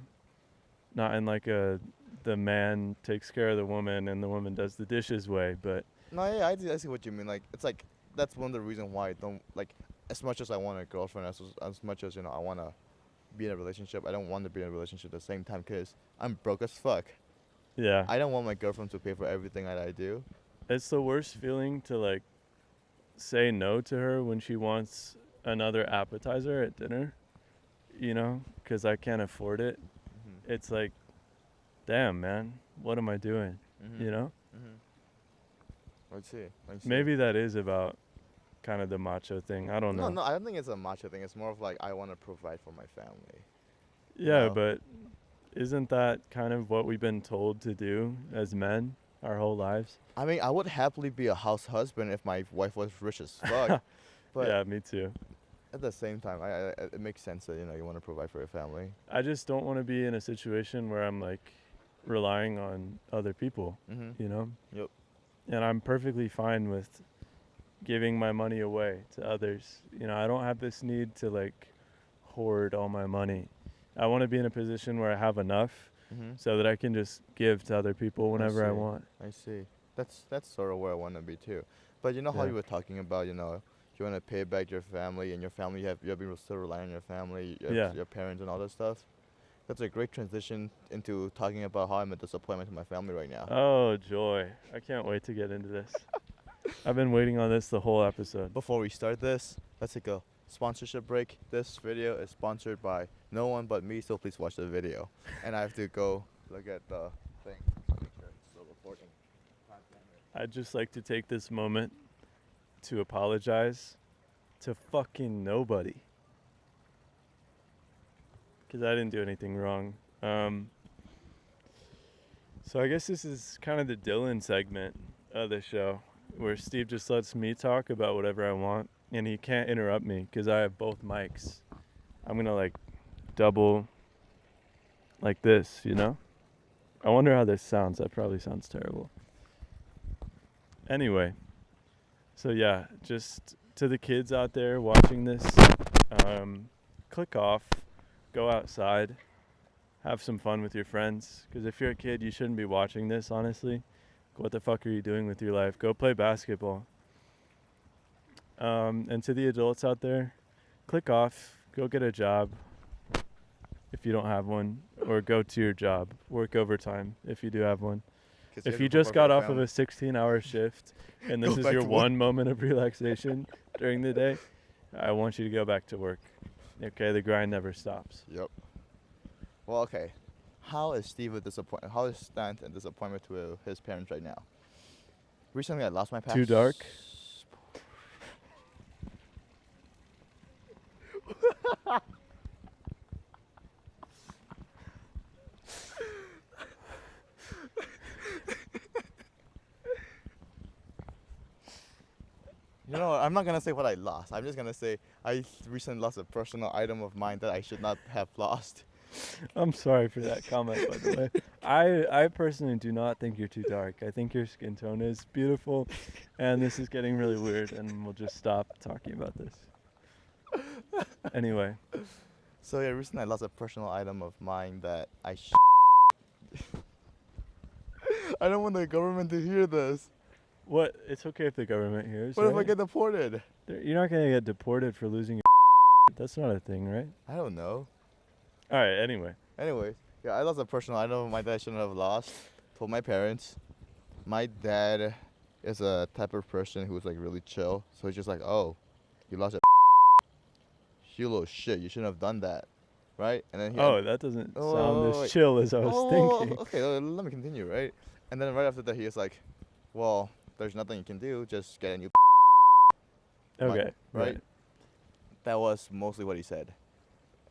the man takes care of the woman and the woman does the dishes way, but No, yeah, I see what you mean. Like, it's like that's one of the reasons why I don't like. As much as I want a girlfriend, as much as I want to be in a relationship, I don't want to be in a relationship at the same time because I'm broke as fuck. yeah. I don't want my girlfriend to pay for everything that I do. It's the worst feeling to like say no to her when she wants another appetizer at dinner, you know, because I can't afford it. It's like, damn, man, what am I doing? You know? Let's see. Maybe that is about kind of the macho thing. I don't know. No, I don't think it's a macho thing. It's more of like I want to provide for my family. Yeah, No. but isn't that kind of what we've been told to do as men our whole lives? I mean, I would happily be a house husband if my wife was rich as fuck. But yeah, me too. at the same time, it makes sense that you want to provide for your family. I just don't want to be in a situation where I'm like relying on other people, you know? Yep. And I'm perfectly fine with giving my money away to others. You know, I don't have this need to like hoard all my money. I want to be in a position where I have enough so that I can just give to other people whenever I want. I see. That's sort of where I want to be too. But you know how Yeah. you were talking about, you want to pay back your family and your family, you have been still relying on your family, your parents and all that stuff. That's a great transition into talking about how I'm a disappointment to my family right now. Oh, joy. I can't wait to get into this. I've been waiting on this the whole episode. Before we start this, let's take a sponsorship break. This video is sponsored by no one but me, so please watch the video. And I have to go look at the thing to make sure it's still recording. I'd just like to take this moment to apologize to fucking nobody. Because I didn't do anything wrong. So I guess this is kind of the Dylan segment of the show, where Steve just lets me talk about whatever I want, and he can't interrupt me because I have both mics. I'm going to like double like this, you know? I wonder how this sounds. That probably sounds terrible. Anyway, so yeah, just to the kids out there watching this, click off, go outside, have some fun with your friends. Because if you're a kid, you shouldn't be watching this, honestly. What the fuck are you doing with your life? Go play basketball. And to the adults out there, click off, go get a job if you don't have one, or go to your job, work overtime if you do have one. If you just got off of a 16-hour shift and this is your one moment of relaxation during the day, I want you to go back to work. Okay, the grind never stops. Yep. Well, okay. How is Steve a disappointment? How is Thant a disappointment to his parents right now? Recently, I lost my passport. Too dark? You know what? I'm not going to say what I lost. I'm just going to say I recently lost a personal item of mine that I should not have lost. I'm sorry for that comment, by the way. I personally do not think you're too dark. I think your skin tone is beautiful, and this is getting really weird, and we'll just stop talking about this. Anyway. So yeah, recently I lost a personal item of mine that I I don't want the government to hear this. What? It's okay if the government hears. What right? if I get deported? You're not going to get deported for losing your That's not a thing, right? I don't know. All right, anyway. Anyways, yeah, I lost a personal item of mine that I shouldn't have lost. Told my parents. My dad is a type of person who's like really chill. So he's just like, oh, you lost your you little shit. You shouldn't have done that. Right? And then that doesn't sound as chill as I was thinking. Okay, let me continue, right? And then right after that, he was like, well, there's nothing you can do. Just get a new. Okay. Right. That was mostly what he said.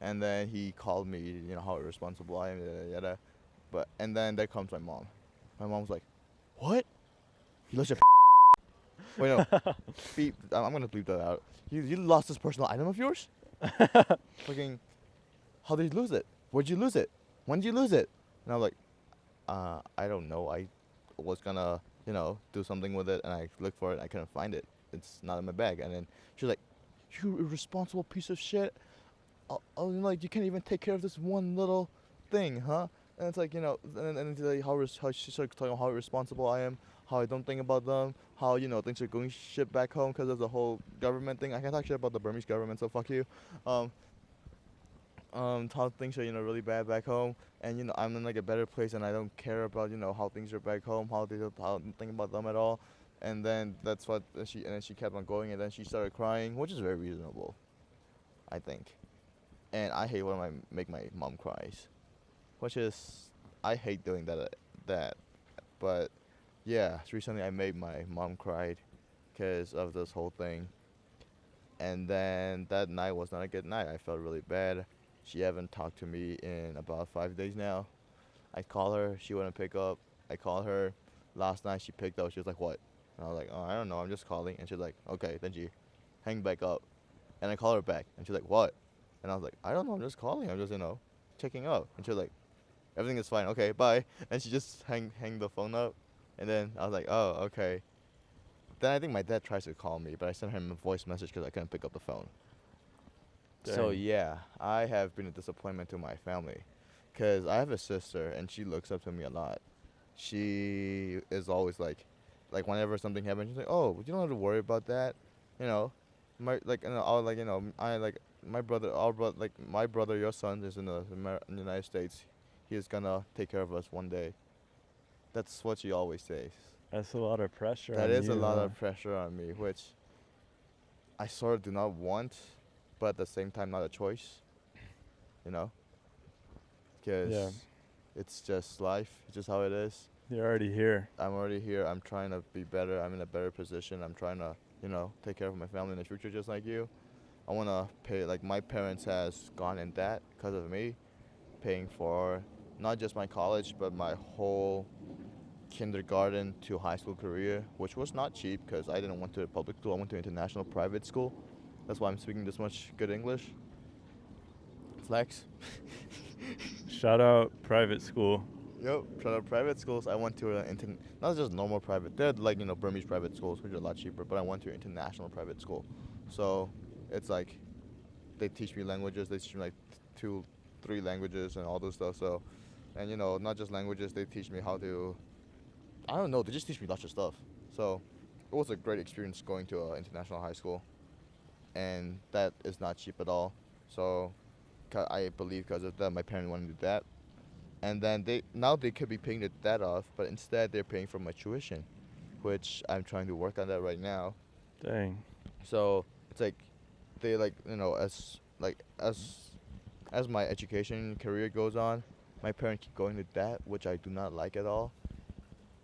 And then he called me, you know, how irresponsible I am, yada yada. But and then there comes my mom. My mom's like, "What? You lost your wait no, beep. I'm gonna bleep that out. You lost this personal item of yours? Fucking, how did you lose it? Where'd you lose it? When did you lose it?" And I was like, I don't know. I was gonna, you know, do something with it, and I looked for it. I couldn't find it. It's not in my bag. And then she's like, "You irresponsible piece of shit. Like you can't even take care of this one little thing, huh?" And it's like, you know, and it's like how she started talking about how irresponsible I am, how I don't think about them, how, you know, things are going shit back home because of the whole government thing. I can't talk shit about the Burmese government, so fuck you. Um, how things are, you know, really bad back home, and, you know, I'm in like a better place, and I don't care about, you know, how things are back home, how I don't think about them at all. And then that's what and then she kept on going, and then she started crying, which is very reasonable, I think. And I hate when I make my mom cries, which is, I hate doing that. But yeah, recently I made my mom cried because of this whole thing. And then that night was not a good night. I felt really bad. She haven't talked to me in about 5 days now. I call her, she wouldn't pick up. I call her. Last night she picked up. She was like, "What?" And I was like, "Oh, I don't know. I'm just calling." And she's like, "Okay." Then she hang back up. And I call her back. And she's like, "What?" And I was like, "I don't know. I'm just calling. I'm just, you know, checking up." And she was like, "Everything is fine. Okay, bye." And she just hang the phone up. And then I was like, "Oh, okay." Then I think my dad tries to call me, but I sent him a voice message because I couldn't pick up the phone. So Dang. yeah, I have been a disappointment to my family, because I have a sister and she looks up to me a lot. She is always like whenever something happens, she's like, "Oh, you don't have to worry about that," you know. My like, you know, I'll like, you know, I like my brother, our brother, like my brother, your son is in in the United States. He is gonna take care of us one day. That's what she always says. That's a lot of pressure That on is a you, lot huh? of pressure on me, which I sort of do not want, but at the same time, not a choice, you know, Yeah. because it's just life. It's just how it is. You're already here. I'm already here. I'm trying to be better. I'm in a better position. I'm trying to, you know, take care of my family in the future, just like you. I want to pay, like, my parents has gone in debt because of me, paying for not just my college, but my whole kindergarten to high school career, which was not cheap because I didn't went to a public school. I went to international private school. That's why I'm speaking this much good English. Flex. Shout out private school. Yep. Shout out private schools. I went to not just normal private. They're like, you know, Burmese private schools, which are a lot cheaper. But I went to an international private school, so it's like they teach me languages. They teach me like 2, 3 languages and all this stuff. So, and, you know, not just languages. They teach me how to. I don't know. They just teach me lots of stuff. So it was a great experience going to an international high school, and that is not cheap at all. So I believe because of that, my parents wanted to do that. And then they could be paying the debt off, but instead they're paying for my tuition, which I'm trying to work on that right now. Dang. So it's like they, like, you know, as my education career goes on, my parents keep going to debt, which I do not like at all.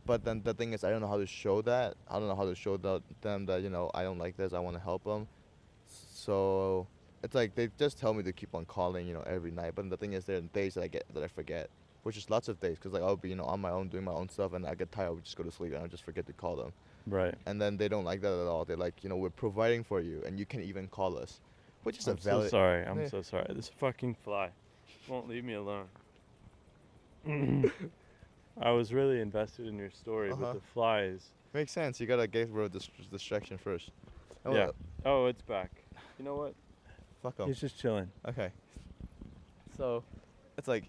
But then the thing is, I don't know how to show that. I don't know how to show them that, you know, I don't like this. I want to help them. So it's like they just tell me to keep on calling, you know, every night. But the thing is, there are days that I forget, which is lots of days, because like I'll be, you know, on my own doing my own stuff, and I get tired. I would just go to sleep, and I just forget to call them. Right. And then they don't like that at all. They're like, you know, we're providing for you, and you can even call us, which is a I'm so valid. sorry. I'm Yeah. so sorry. This fucking fly won't leave me alone. I was really invested in your story, but Uh-huh. the flies. Makes sense. You gotta get rid of this distraction first. Oh, Yeah. Oh, it's back. You know what? Fuck them. He's just chilling. Okay. So, it's like,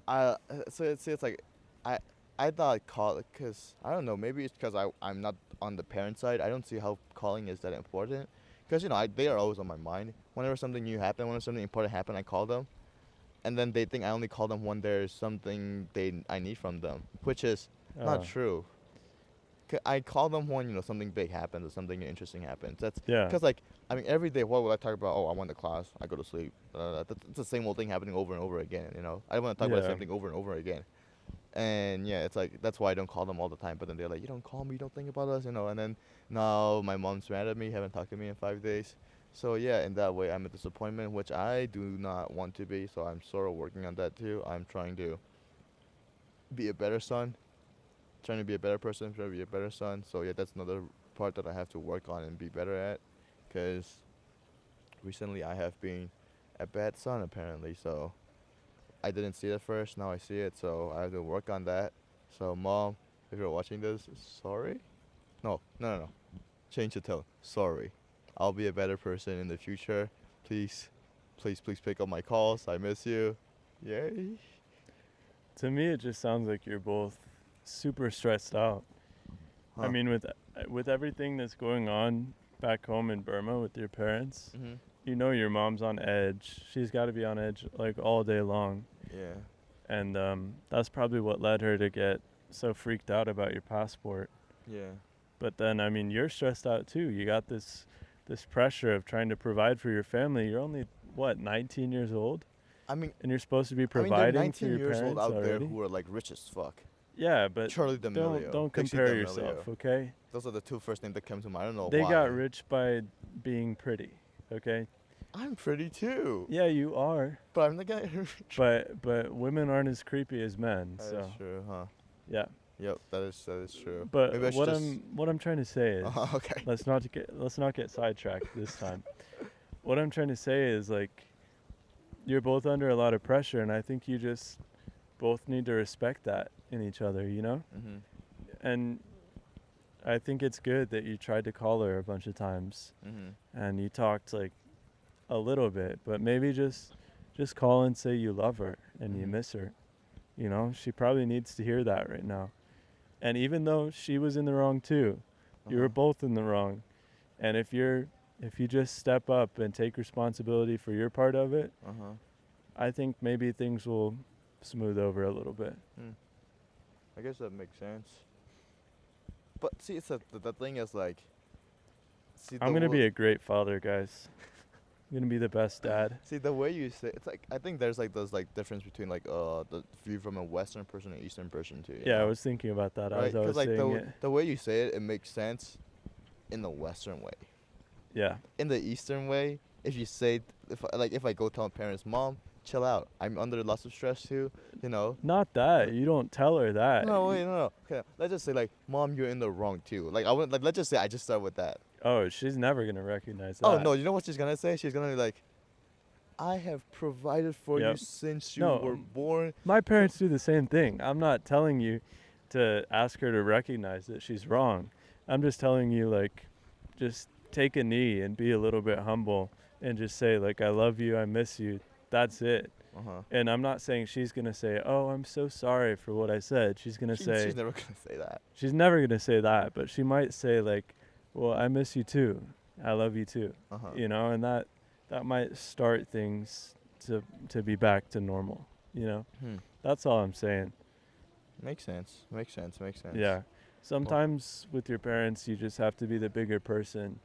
it's like, I I thought call because I don't know, maybe it's because I'm not on the parent side. I don't see how calling is that important, because, you know, they are always on my mind. Whenever something new happen, whenever something important happen, I call them, and then they think I only call them when there's something I need from them, which is not true. I call them when, you know, something big happens or something interesting happens. That's Yeah. because, like, I mean, every day, what would I talk about? Oh, I went to class, I go to sleep. It's the same old thing happening over and over again. You know, I want to talk about the Yeah. same thing over and over again. And yeah, it's like that's why I don't call them all the time. But then they're like, you don't call me, you don't think about us, And then now my mom's mad at me, haven't talked to me in 5 days. So yeah, in that way, I'm a disappointment, which I do not want to be. So I'm sort of working on that too. I'm trying to be a better son, trying to be a better person, trying to be a better son. So yeah, that's another part that I have to work on and be better at, because recently I have been a bad son apparently. So I didn't see it first. Now I see it. So I have to work on that. So mom, if you're watching this, sorry. No. Change the tone. Sorry. I'll be a better person in the future. Please, please pick up my calls. I miss you. Yay. To me, it just sounds like you're both super stressed out. Huh. I mean, with everything that's going on back home in Burma with your parents, Mhm. you know your mom's on edge. She's got to be on edge like all day long. Yeah. And that's probably what led her to get so freaked out about your passport. Yeah. But then, I mean, you're stressed out too. You got this pressure of trying to provide for your family. You're only, what, 19 years old? I mean, And you're supposed to be there are providing for 19 your years parents old out there already? who are like rich as fuck. Yeah, but Charlie D'Amelio, don't Dixie compare D'Amelio. yourself, okay? Those are the two first names that come to mind. I don't know They why. got rich by being pretty, okay? I'm pretty too. Yeah, you are. But I'm the guy who. But women aren't as creepy as men, so That's true, huh? yeah. Yep, that is true. But Maybe I should what just- I'm trying to say is okay. let's not get sidetracked this time. What I'm trying to say is, like, you're both under a lot of pressure, and I think you just both need to respect that in each other, you know? Mhm. And I think it's good that you tried to call her a bunch of times Mhm. and you talked like a little bit, but maybe just call and say you love her and you Mhm. miss her. You know, she probably needs to hear that right now. And even though she was in the wrong too, you were both in the wrong. And if you just step up and take responsibility for your part of it, I think maybe things will smooth over a little bit. I guess that makes sense. But see, it's the thing is like. See, I'm gonna be a great father, guys. I'm gonna be the best dad. See, the way you say it's like I think there's like those like difference between like the view from a Western person and Eastern person too. Yeah, I know? was thinking about that Right? as I was like saying it. the way you say it, it makes sense in the Western way. Yeah. In the Eastern way, if you say if I go tell my parents, Mom, chill out. I'm under lots of stress too. Not that. You don't tell her that. No, wait, no. Okay, let's just say like, Mom, you're in the wrong too. Like I wouldn't like. Let's just say I just start with that. Oh, she's never gonna recognize that. Oh no, you know what she's gonna say? She's gonna be like, I have provided for you Yep. since you No, were born. My parents do the same thing. I'm not telling you to ask her to recognize that she's wrong. I'm just telling you, like, just take a knee and be a little bit humble and just say, like, I love you, I miss you. That's it. And I'm not saying she's going to say, oh, I'm so sorry for what I said. She's going to say... She's never gonna say that. She's never going to say that, but she might say, like, well, I miss you too. I love you too. You know, and that might start things to be back to normal, you know? That's all I'm saying. Makes sense. Yeah. Sometimes with your parents, you just have to be the bigger person.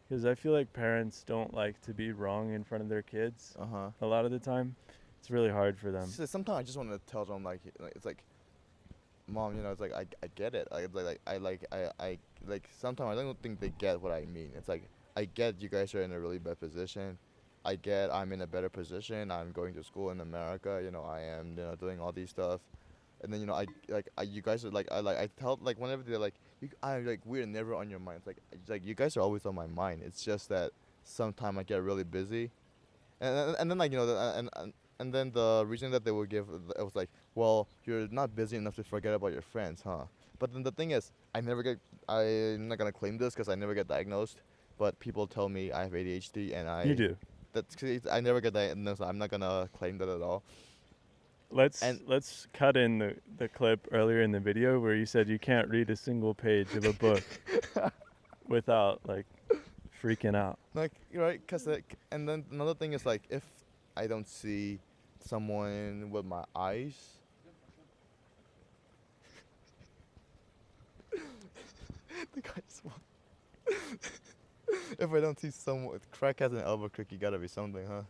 Because I feel like parents don't like to be wrong in front of their kids. A lot of the time, it's really hard for them. Sometimes I just want to tell them like it's like, Mom, it's like I get it. I sometimes I don't think they get what I mean. It's like I get you guys are in a really bad position. I get I'm in a better position. I'm going to school in America. I am doing all these stuff. And then you guys are like I tell like whenever they're like I'm like we're never on your mind. It's like you guys are always on my mind. It's just that sometimes I get really busy, and then like and then the reason that they would give it was like, well, you're not busy enough to forget about your friends, huh? But then the thing is, I'm not gonna claim this because I never get diagnosed, but people tell me I have ADHD and You do. I never get diagnosed. So I'm not gonna claim that at all. Let's cut in the clip earlier in the video where you said you can't read a single page of a book without like freaking out. Like right, and then another thing is like if I don't see someone with my eyes. The guy just if I don't see someone with crack has an Albuquerque, gotta be something, huh?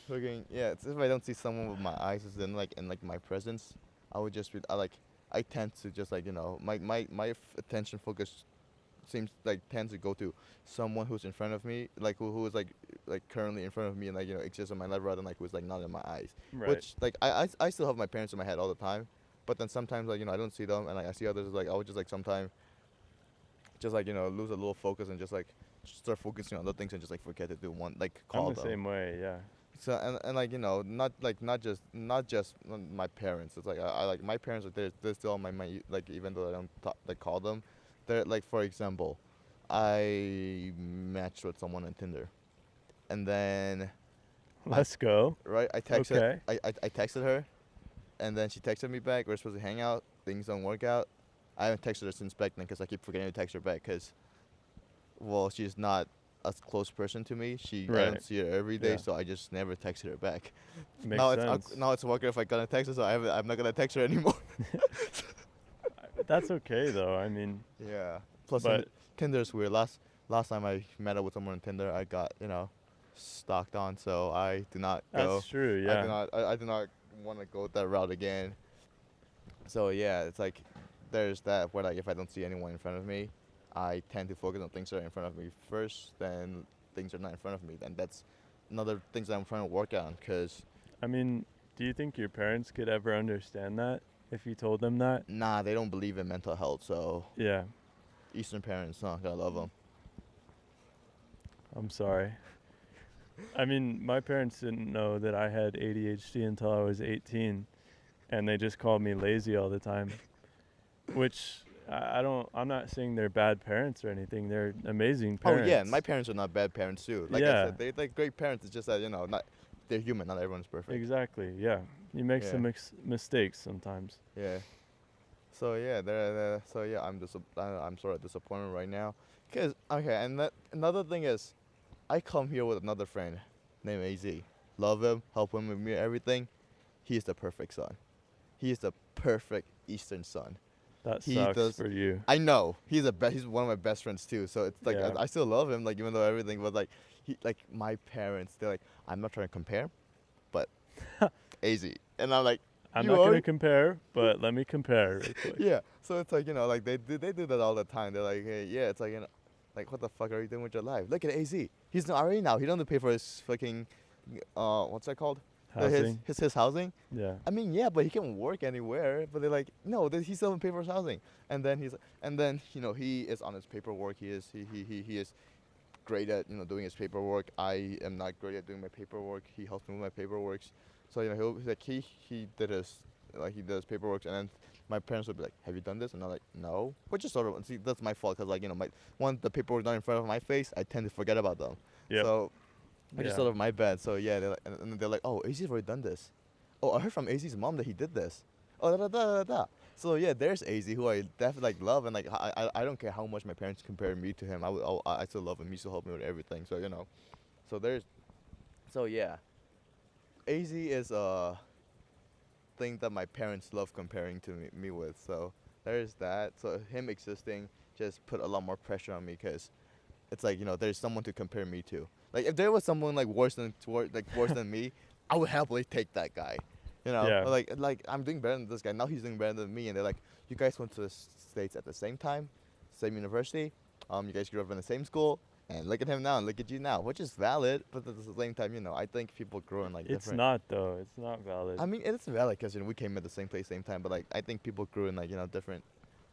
If I don't see someone with my eyes, then like in like my presence, I would just be I tend to just like my attention focus seems like tends to go to someone who's in front of me, like who is like currently in front of me and like exists on my left rather than like who's like not in my eyes. Right. Which like I still have my parents in my head all the time, but then sometimes like I don't see them and like I see others like I would just like sometimes just like lose a little focus and just like start focusing on other things and just like forget to do one like call I'm the them. same way, yeah. So and like not just my parents. It's like I like my parents are they're still on my like even though I don't like call them, they're like for example, I matched with someone on Tinder, and then Let's go. right I texted Okay. I texted her, and then she texted me back. We're supposed to hang out. Things don't work out. I haven't texted her since back then because I keep forgetting to text her back because, well, she's not a close person to me. I Right. don't see her every day, Yeah. so I just never texted her back. Makes now sense. now it's awkward if I gonna text her, so I'm not gonna text her anymore. That's okay though. I mean, Yeah. Plus, but Tinder's weird. Last time I met up with someone on Tinder, I got stalked on, so I do not go. that's true. I Yeah. do not. I do not want to go that route again. So yeah, it's like there's that where like if I don't see anyone in front of me, I tend to focus on things that are in front of me first. Then things are not in front of me. Then that's another things that I'm trying to work on. Cause I mean, do you think your parents could ever understand that if you told them that? nah, they don't believe in mental health. So Yeah. Eastern parents, huh? Gotta love them. I'm sorry. I mean, my parents didn't know that I had ADHD until I was 18, and they just called me lazy all the time. Which I'm not saying they're bad parents or anything. They're amazing parents. Oh yeah, my parents are not bad parents too. Like I Yeah. said, they're like great parents. It's just that not they're human. Not everyone's perfect. Exactly. Yeah. You make some Yeah. mistakes sometimes. Yeah. So yeah, so yeah, I'm sort of disappointed right now. Cause okay, and another thing is, I come here with another friend named Az. Love him, help him with me, everything. He is the perfect son. He is the perfect Eastern son. That He sucks does- for you. I know he's he's one of my best friends too. So it's like Yeah. I still love him, like even though everything, but like my parents, they're like, I'm not trying to compare, but Az, and I'm like, I'm you not going are? to compare, but let me compare real quick. Yeah. So it's like like they do that all the time. They're like, hey, yeah, it's like like what the fuck are you doing with your life? Look at Az. He's not already now. He don't have to pay for his fucking what's that called? Housing. His housing. Yeah. I mean, yeah, but he can work anywhere. But they're like, no, he still doesn't pay for his housing. And then he is on his paperwork. He is great at doing his paperwork. I am not great at doing my paperwork. He helps me with my paperwork. So he did his paperwork, and then my parents would be like, "Have you done this?" And I'm like, "No." Which is sort of that's my fault because the paperwork not in front of my face, I tend to forget about them. Yep. So which is Yeah. sort of my bad. So yeah, and they're like, "Oh, AZ's already done this." Oh, I heard from AZ's mom that he did this. Oh, da da da da da. So yeah, there's AZ who I definitely love, and I don't care how much my parents compare me to him. I still love him. He still helped me with everything. So so yeah, AZ is a thing that my parents love comparing to me with. So there's that. So him existing just put a lot more pressure on me because it's like there's someone to compare me to. Like if there was someone like worse than me, I would happily take that guy. Yeah. Like I'm doing better than this guy. Now he's doing better than me, and they're like, you guys went to the States at the same time, same university. You guys grew up in the same school, and look at him now, and look at you now, which is valid. But at the same time, I think people grow in like It's different. not though. It's not valid. I mean, it's valid because we came at the same place, same time. But like I think people grew in like different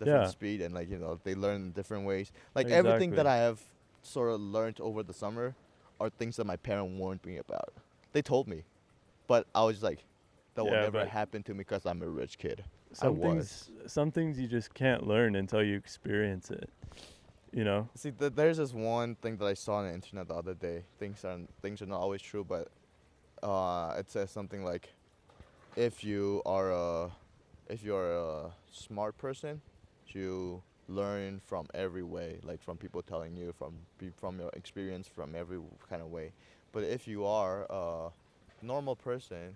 Yeah. speed, and like they learn in different ways. Like everything that Exactly. I have sort of learned over the summer are things that my parents warned me about. They told me, but I was just like, that will Yeah, never but happen to me because I'm a rich kid. some things you just can't learn until you experience it. See, there's this one thing that I saw on the internet the other day. Things are not always true, but it says something like, if you're a smart person, you learn from every way, like from people telling you, from your experience, from every kind of way. But if you are a normal person,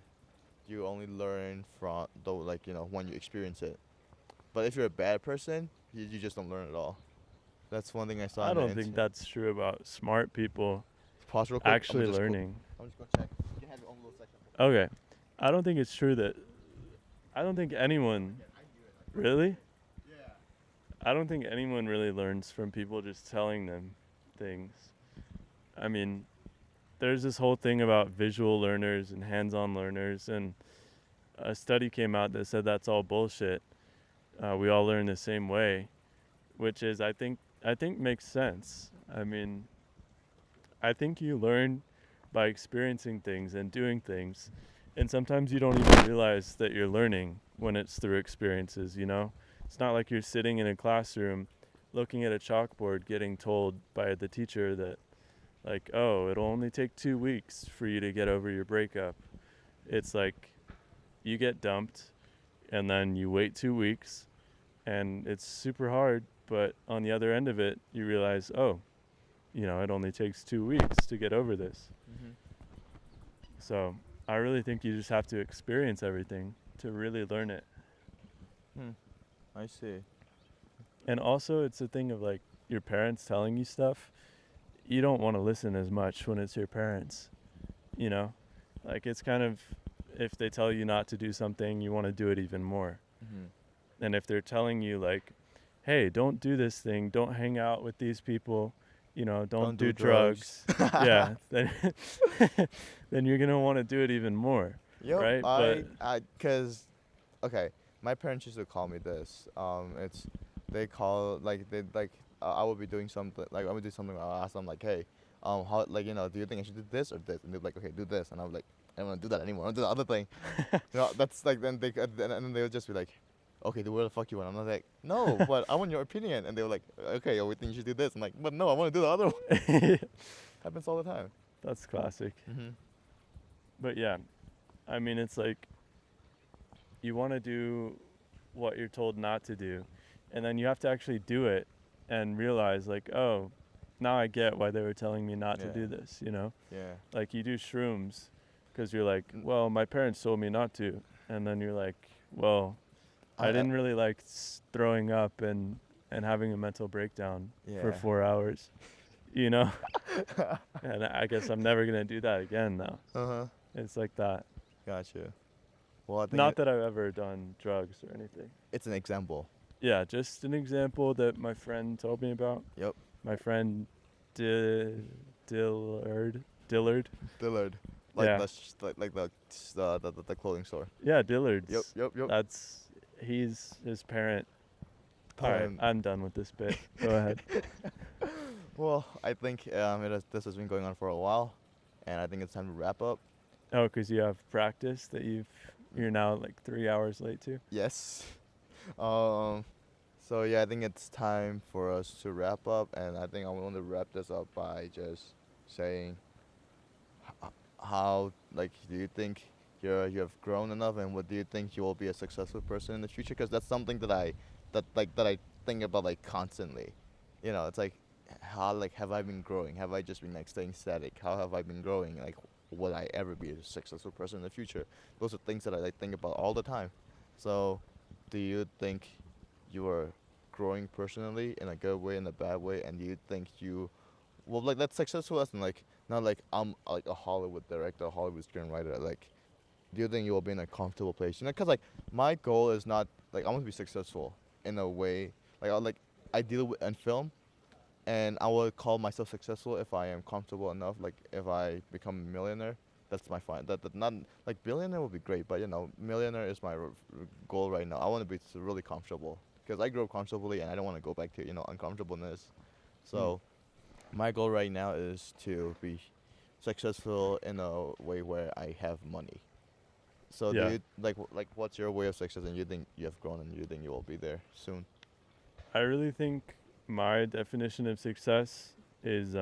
you only learn from when you experience it. But if you're a bad person, you just don't learn at all. That's one thing I saw. I on the don't think internet. that's true about smart people Pause real quick. actually learning. I'm just gonna check. You can have your own little section. Okay. I don't think it's true that I don't think anyone really. I don't think anyone really learns from people just telling them things. I mean, there's this whole thing about visual learners and hands-on learners, and a study came out that said that's all bullshit. We all learn the same way, which is I think makes sense. I mean, I think you learn by experiencing things and doing things, and sometimes you don't even realize that you're learning when it's through experiences, you know? It's not like you're sitting in a classroom looking at a chalkboard getting told by the teacher that, like, oh, it'll only take 2 weeks for you to get over your breakup. It's like you get dumped and then you wait 2 weeks and it's super hard, but on the other end of it, you realize, oh, you know, it only takes 2 weeks to get over this. Mm-hmm. So I really think you just have to experience everything to really learn it. I see. And also, it's a thing of like your parents telling you stuff. You don't want to listen as much when it's your parents, you know? Like, it's kind of, if they tell you not to do something, you want to do it even more. Mm-hmm. And if they're telling you, like, hey, don't do this thing, don't hang out with these people, you know, don't do drugs. Yeah, then then you're going to want to do it even more, Yep, right? because, okay, my parents used to call me this. They call, like, I would be doing something, like, I would do something, I'll ask them, like, hey, how, like, you know, do you think I should do this or this? And they're like, okay, do this. And I'm like, I don't want to do that anymore. I want to do the other thing. You know, that's like, then they would just be like, okay, do where the fuck you want? I'm like, no, but I want your opinion. And they were like, okay, we think you should do this. I'm like, but no, I want to do the other one. Happens all the time. That's classic. Mm-hmm. But yeah, I mean, it's like you want to do what you're told not to do, and then you have to actually do it and realize, like, oh, now I get why they were telling me not to do this, you know? Yeah. Like, you do shrooms because you're like, well, my parents told me not to. And then you're like, well, I didn't really like throwing up and having a mental breakdown for 4 hours, you know? And I guess I'm never going to do that again now. Uh-huh. It's like that. Gotcha. Well, I think Not that I've ever done drugs or anything. it's an example. Yeah, just an example that my friend told me about. Yep. My friend Dillard. Dillard. Like Yeah. the clothing store. Yeah, Dillard's. Yep. He's his parent. All right, I'm done with this bit. Go ahead. Well, I think this has been going on for a while, and I think it's time to wrap up. Oh, because you have practice that you're now like 3 hours late to? Yes. So yeah, I think it's time for us to wrap up, and I think I want to wrap this up by just saying how, like, do you think you have grown enough, and what do you think you will be a successful person in the future? Because that's something that I think about, like, constantly. You know, it's like, how, like, have I been growing? Have I just been, like, staying static? How have I been growing? Like, will I ever be a successful person in the future? Those are things that I, like, think about all the time. So, do you think you are growing personally in a good way, in a bad way, and do you think you, well, like, that's successful as in, like, not like I'm like a Hollywood director, a Hollywood screenwriter, like, do you think you will be in a comfortable place? You know, because, like, my goal is not, like, I want to be successful in a way, like, I deal with in film, and I will call myself successful if I am comfortable enough. Like, if I become a millionaire, that's my fine. That not, like, billionaire would be great, but, you know, millionaire is my goal right now. I want to be really comfortable because I grew up comfortably, and I don't want to go back to, you know, uncomfortableness. So, my goal right now is to be successful in a way where I have money. So, do you, like, what's your way of success, and you think you have grown, and you think you will be there soon? I really think my definition of success is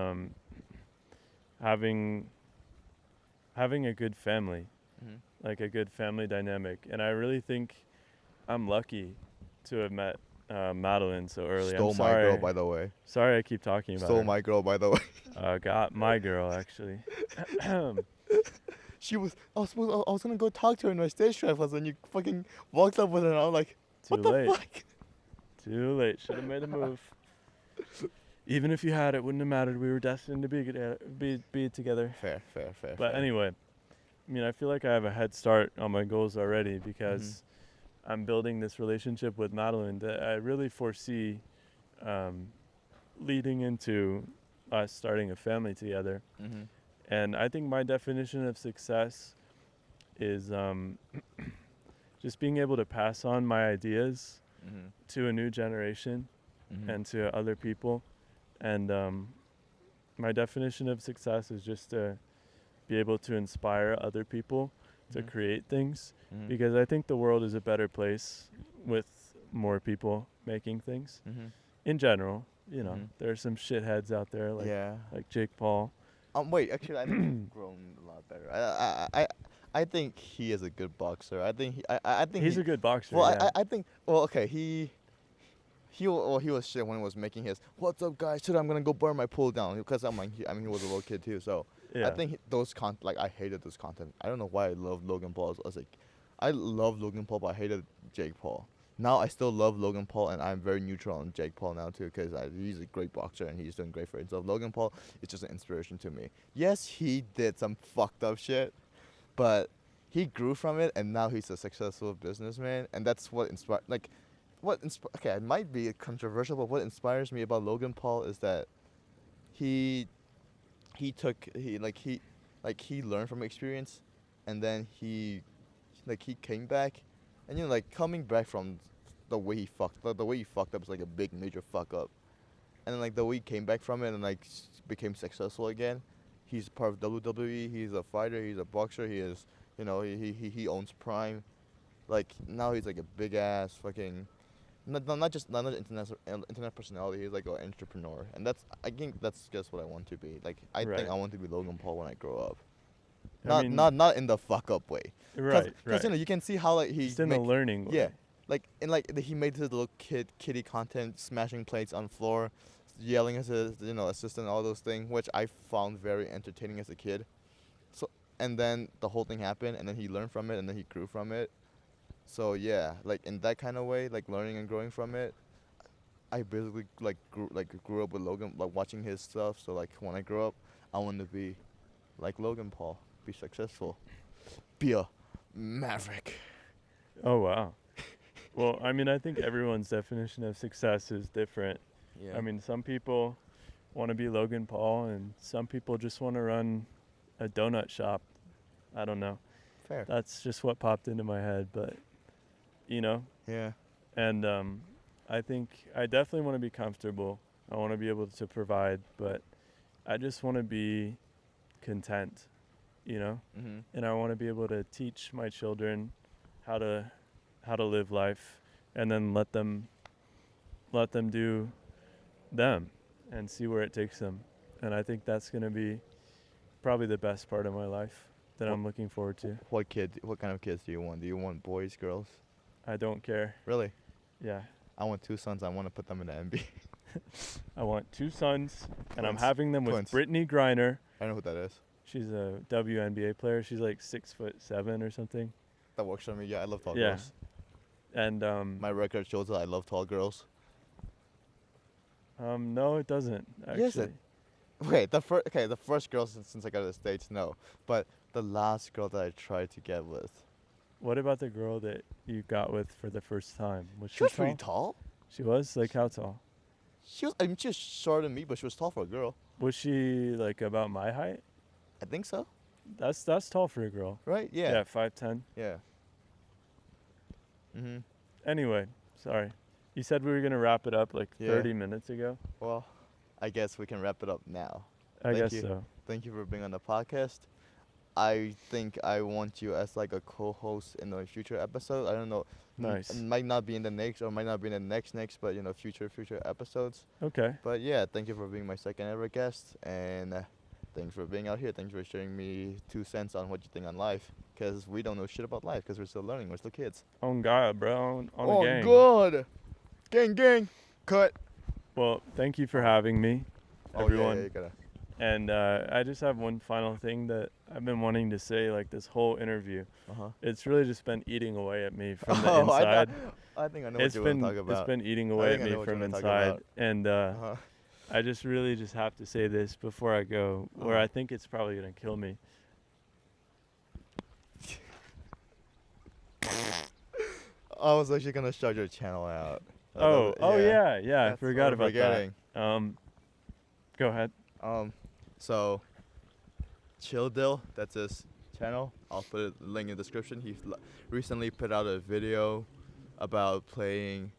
having a good family, like a good family dynamic. And I really think I'm lucky to have met Madeline so early. Stole my girl, by the way. Sorry I keep talking about her. Stole my girl, by the way. Got my girl, actually. I was gonna go talk to her in my stage drive class, and you fucking walked up with her, and I was like, what the fuck? Too late. Should have made a move. Even if you had, it wouldn't have mattered. We were destined to be together. Fair. But anyway, I mean, I feel like I have a head start on my goals already because I'm building this relationship with Madeline that I really foresee leading into us starting a family together. Mm-hmm. And I think my definition of success is just being able to pass on my ideas Mm-hmm. to a new generation Mm-hmm. and to other people. And my definition of success is just to be able to inspire other people to create things, Mm-hmm. because I think the world is a better place with more people making things. Mm-hmm. In general, you know, Mhm. there are some shitheads out there Yeah. like Jake Paul. Wait. Actually, I think he's grown a lot better. I think he is a good boxer. I think I think He's he. a good boxer, Well, yeah. I think. Well, okay. He was shit when he was making his "What's up, guys? Today I'm gonna go burn my pool down" because I mean he was a little kid too. So Yeah. I think those like I hated those content. I don't know why I love Logan Paul. I was like, I love Logan Paul, but I hated Jake Paul. Now I still love Logan Paul, and I'm very neutral on Jake Paul now too, because he's a great boxer and he's doing great for himself. Logan Paul is just an inspiration to me. Yes, he did some fucked up shit, but he grew from it, and now he's a successful businessman, and that's what inspired. Like, okay, it might be controversial, but what inspires me about Logan Paul is that he he learned from experience, and then he came back, and like coming back from the way he fucked up is like a big major fuck up, and then like the way he came back from it and like became successful again. He's part of WWE. He's a fighter. He's a boxer. He is, he owns Prime. Like now he's like a big ass fucking not just internet personality. He's like an entrepreneur, and I think that's just what I want to be. Like I Right. think I want to be Logan Paul when I grow up. I mean, Not in the fuck up way. right, Because right. you can see how like he Just in a learning way. yeah, like he made his little kitty content, smashing plates on floor, yelling at his assistant, all those things, which I found very entertaining as a kid. So and then the whole thing happened, and then he learned from it, and then he grew from it. So yeah, like in that kind of way, like learning and growing from it, I basically grew up with Logan, like watching his stuff. So like when I grow up, I want to be like Logan Paul, be successful, be a maverick. Oh, wow. Well, I mean, I think everyone's definition of success is different. Yeah. I mean, some people want to be Logan Paul, and some people just want to run a donut shop. I don't know. fair. That's just what popped into my head, but, Yeah. and I think I definitely want to be comfortable. I want to be able to provide, but I just want to be content, Mhm. and I want to be able to teach my children how to live life, and then let them do them and see where it takes them. And I think that's going to be probably the best part of my life that I'm looking forward to. What kind of kids do you want? Do you want boys, girls? I don't care. Really? Yeah. I want 2 sons. I want to put them in the NBA. I want 2 sons, and I'm Twins. having them with Twins. Brittany Griner. I know who that is. She's a WNBA player. She's like 6'7" or something. That works for me. Yeah, I love tall Yeah. girls. And My record shows that I love tall girls. no, it doesn't actually. Yes, Wait, the first girl since I got to the States, no. But the last girl that I tried to get with. What about the girl that you got with for the first time? Was She was tall? pretty tall. She was? Like how tall? She was shorter than me, but she was tall for a girl. Was she like about my height? I think so. That's tall for a girl. Right? Yeah. Yeah, 5'10". Yeah. Mhm. Anyway, sorry. You said we were gonna wrap it up like Yeah. 30 minutes ago. Well, I guess we can wrap it up now. I Thank guess you. so. Thank you for being on the podcast. I think I want you as like a co-host in a future episode. I don't know. Nice. It might not be in the next, or might not be in the next, but future episodes. Okay. But yeah, thank you for being my second ever guest, and thanks for being out here. Thanks for sharing me 2 cents on what you think on life, because we don't know shit about life, because we're still learning. We're still kids. On God, bro. On Oh the gang. God! Gang, cut. Well, thank you for having me, everyone. Yeah, you gotta. And I just have one final thing that I've been wanting to say, like this whole interview. It's really just been eating away at me from the inside. I think I know It's what you been want to talk about. it's been eating away at think I me know what you from wanna talk inside, about. and I just really just have to say this before I go, where I think it's probably gonna kill me. I was actually gonna shout your channel out. Oh yeah, I That's forgot what I'm about forgetting. that. Go ahead. So Chill Dill, that's his channel. I'll put a link in the description. He recently put out a video about playing,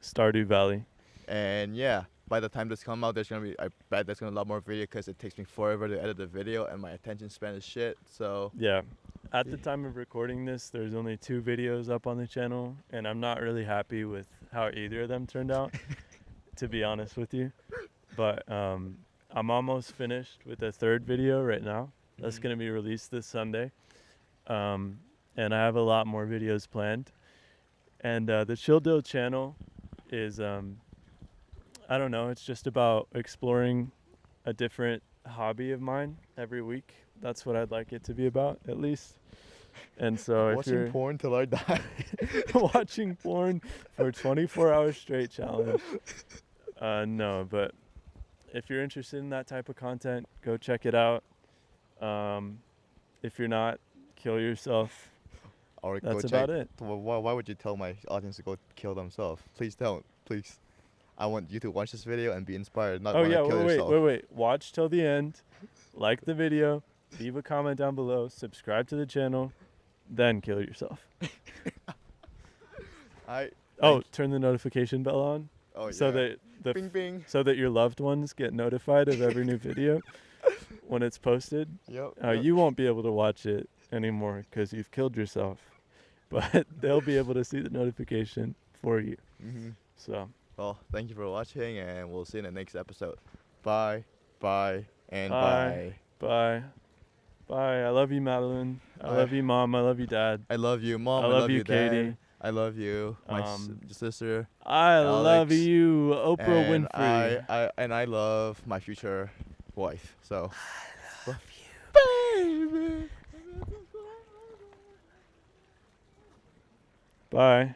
Stardew Valley. and yeah, by the time this come out, I bet there's gonna be a lot more video because it takes me forever to edit the video and my attention span is shit. So Yeah. At the time of recording this, there's only 2 videos up on the channel, and I'm not really happy with how either of them turned out, to be honest with you. But I'm almost finished with the 3rd video right now. That's going to be released this Sunday. And I have a lot more videos planned. And the Chill Dill channel is, I don't know, it's just about exploring a different hobby of mine every week. That's what I'd like it to be about, at least. And so if you're watching porn till I die. watching porn for 24 hours straight challenge. No, but if you're interested in that type of content, go check it out. If you're not, kill yourself. Or That's go about check. it. Why would you tell my audience to go kill themselves? Please don't. Please. I want you to watch this video and be inspired, not Oh want to yeah, kill yourself. wait. Watch till the end. Like the video. Leave a comment down below. Subscribe to the channel. Then kill yourself. Turn the notification bell on. Oh, So yeah. that Bing, bing. so that your loved ones get notified of every new video when it's posted. Yep. You won't be able to watch it anymore because you've killed yourself, but they'll be able to see the notification for you. Mm-hmm. So Well, thank you for watching, and we'll see you in the next episode. Bye, and Bye. bye. bye. I love you, Madeline. I Bye. love you, Mom. I love you, Dad. I love you, Mom. I love you, Dad. Katie. I love you, my sister. I love Alex, you, Oprah and Winfrey. I love my future wife. So. Love you. Baby. Bye.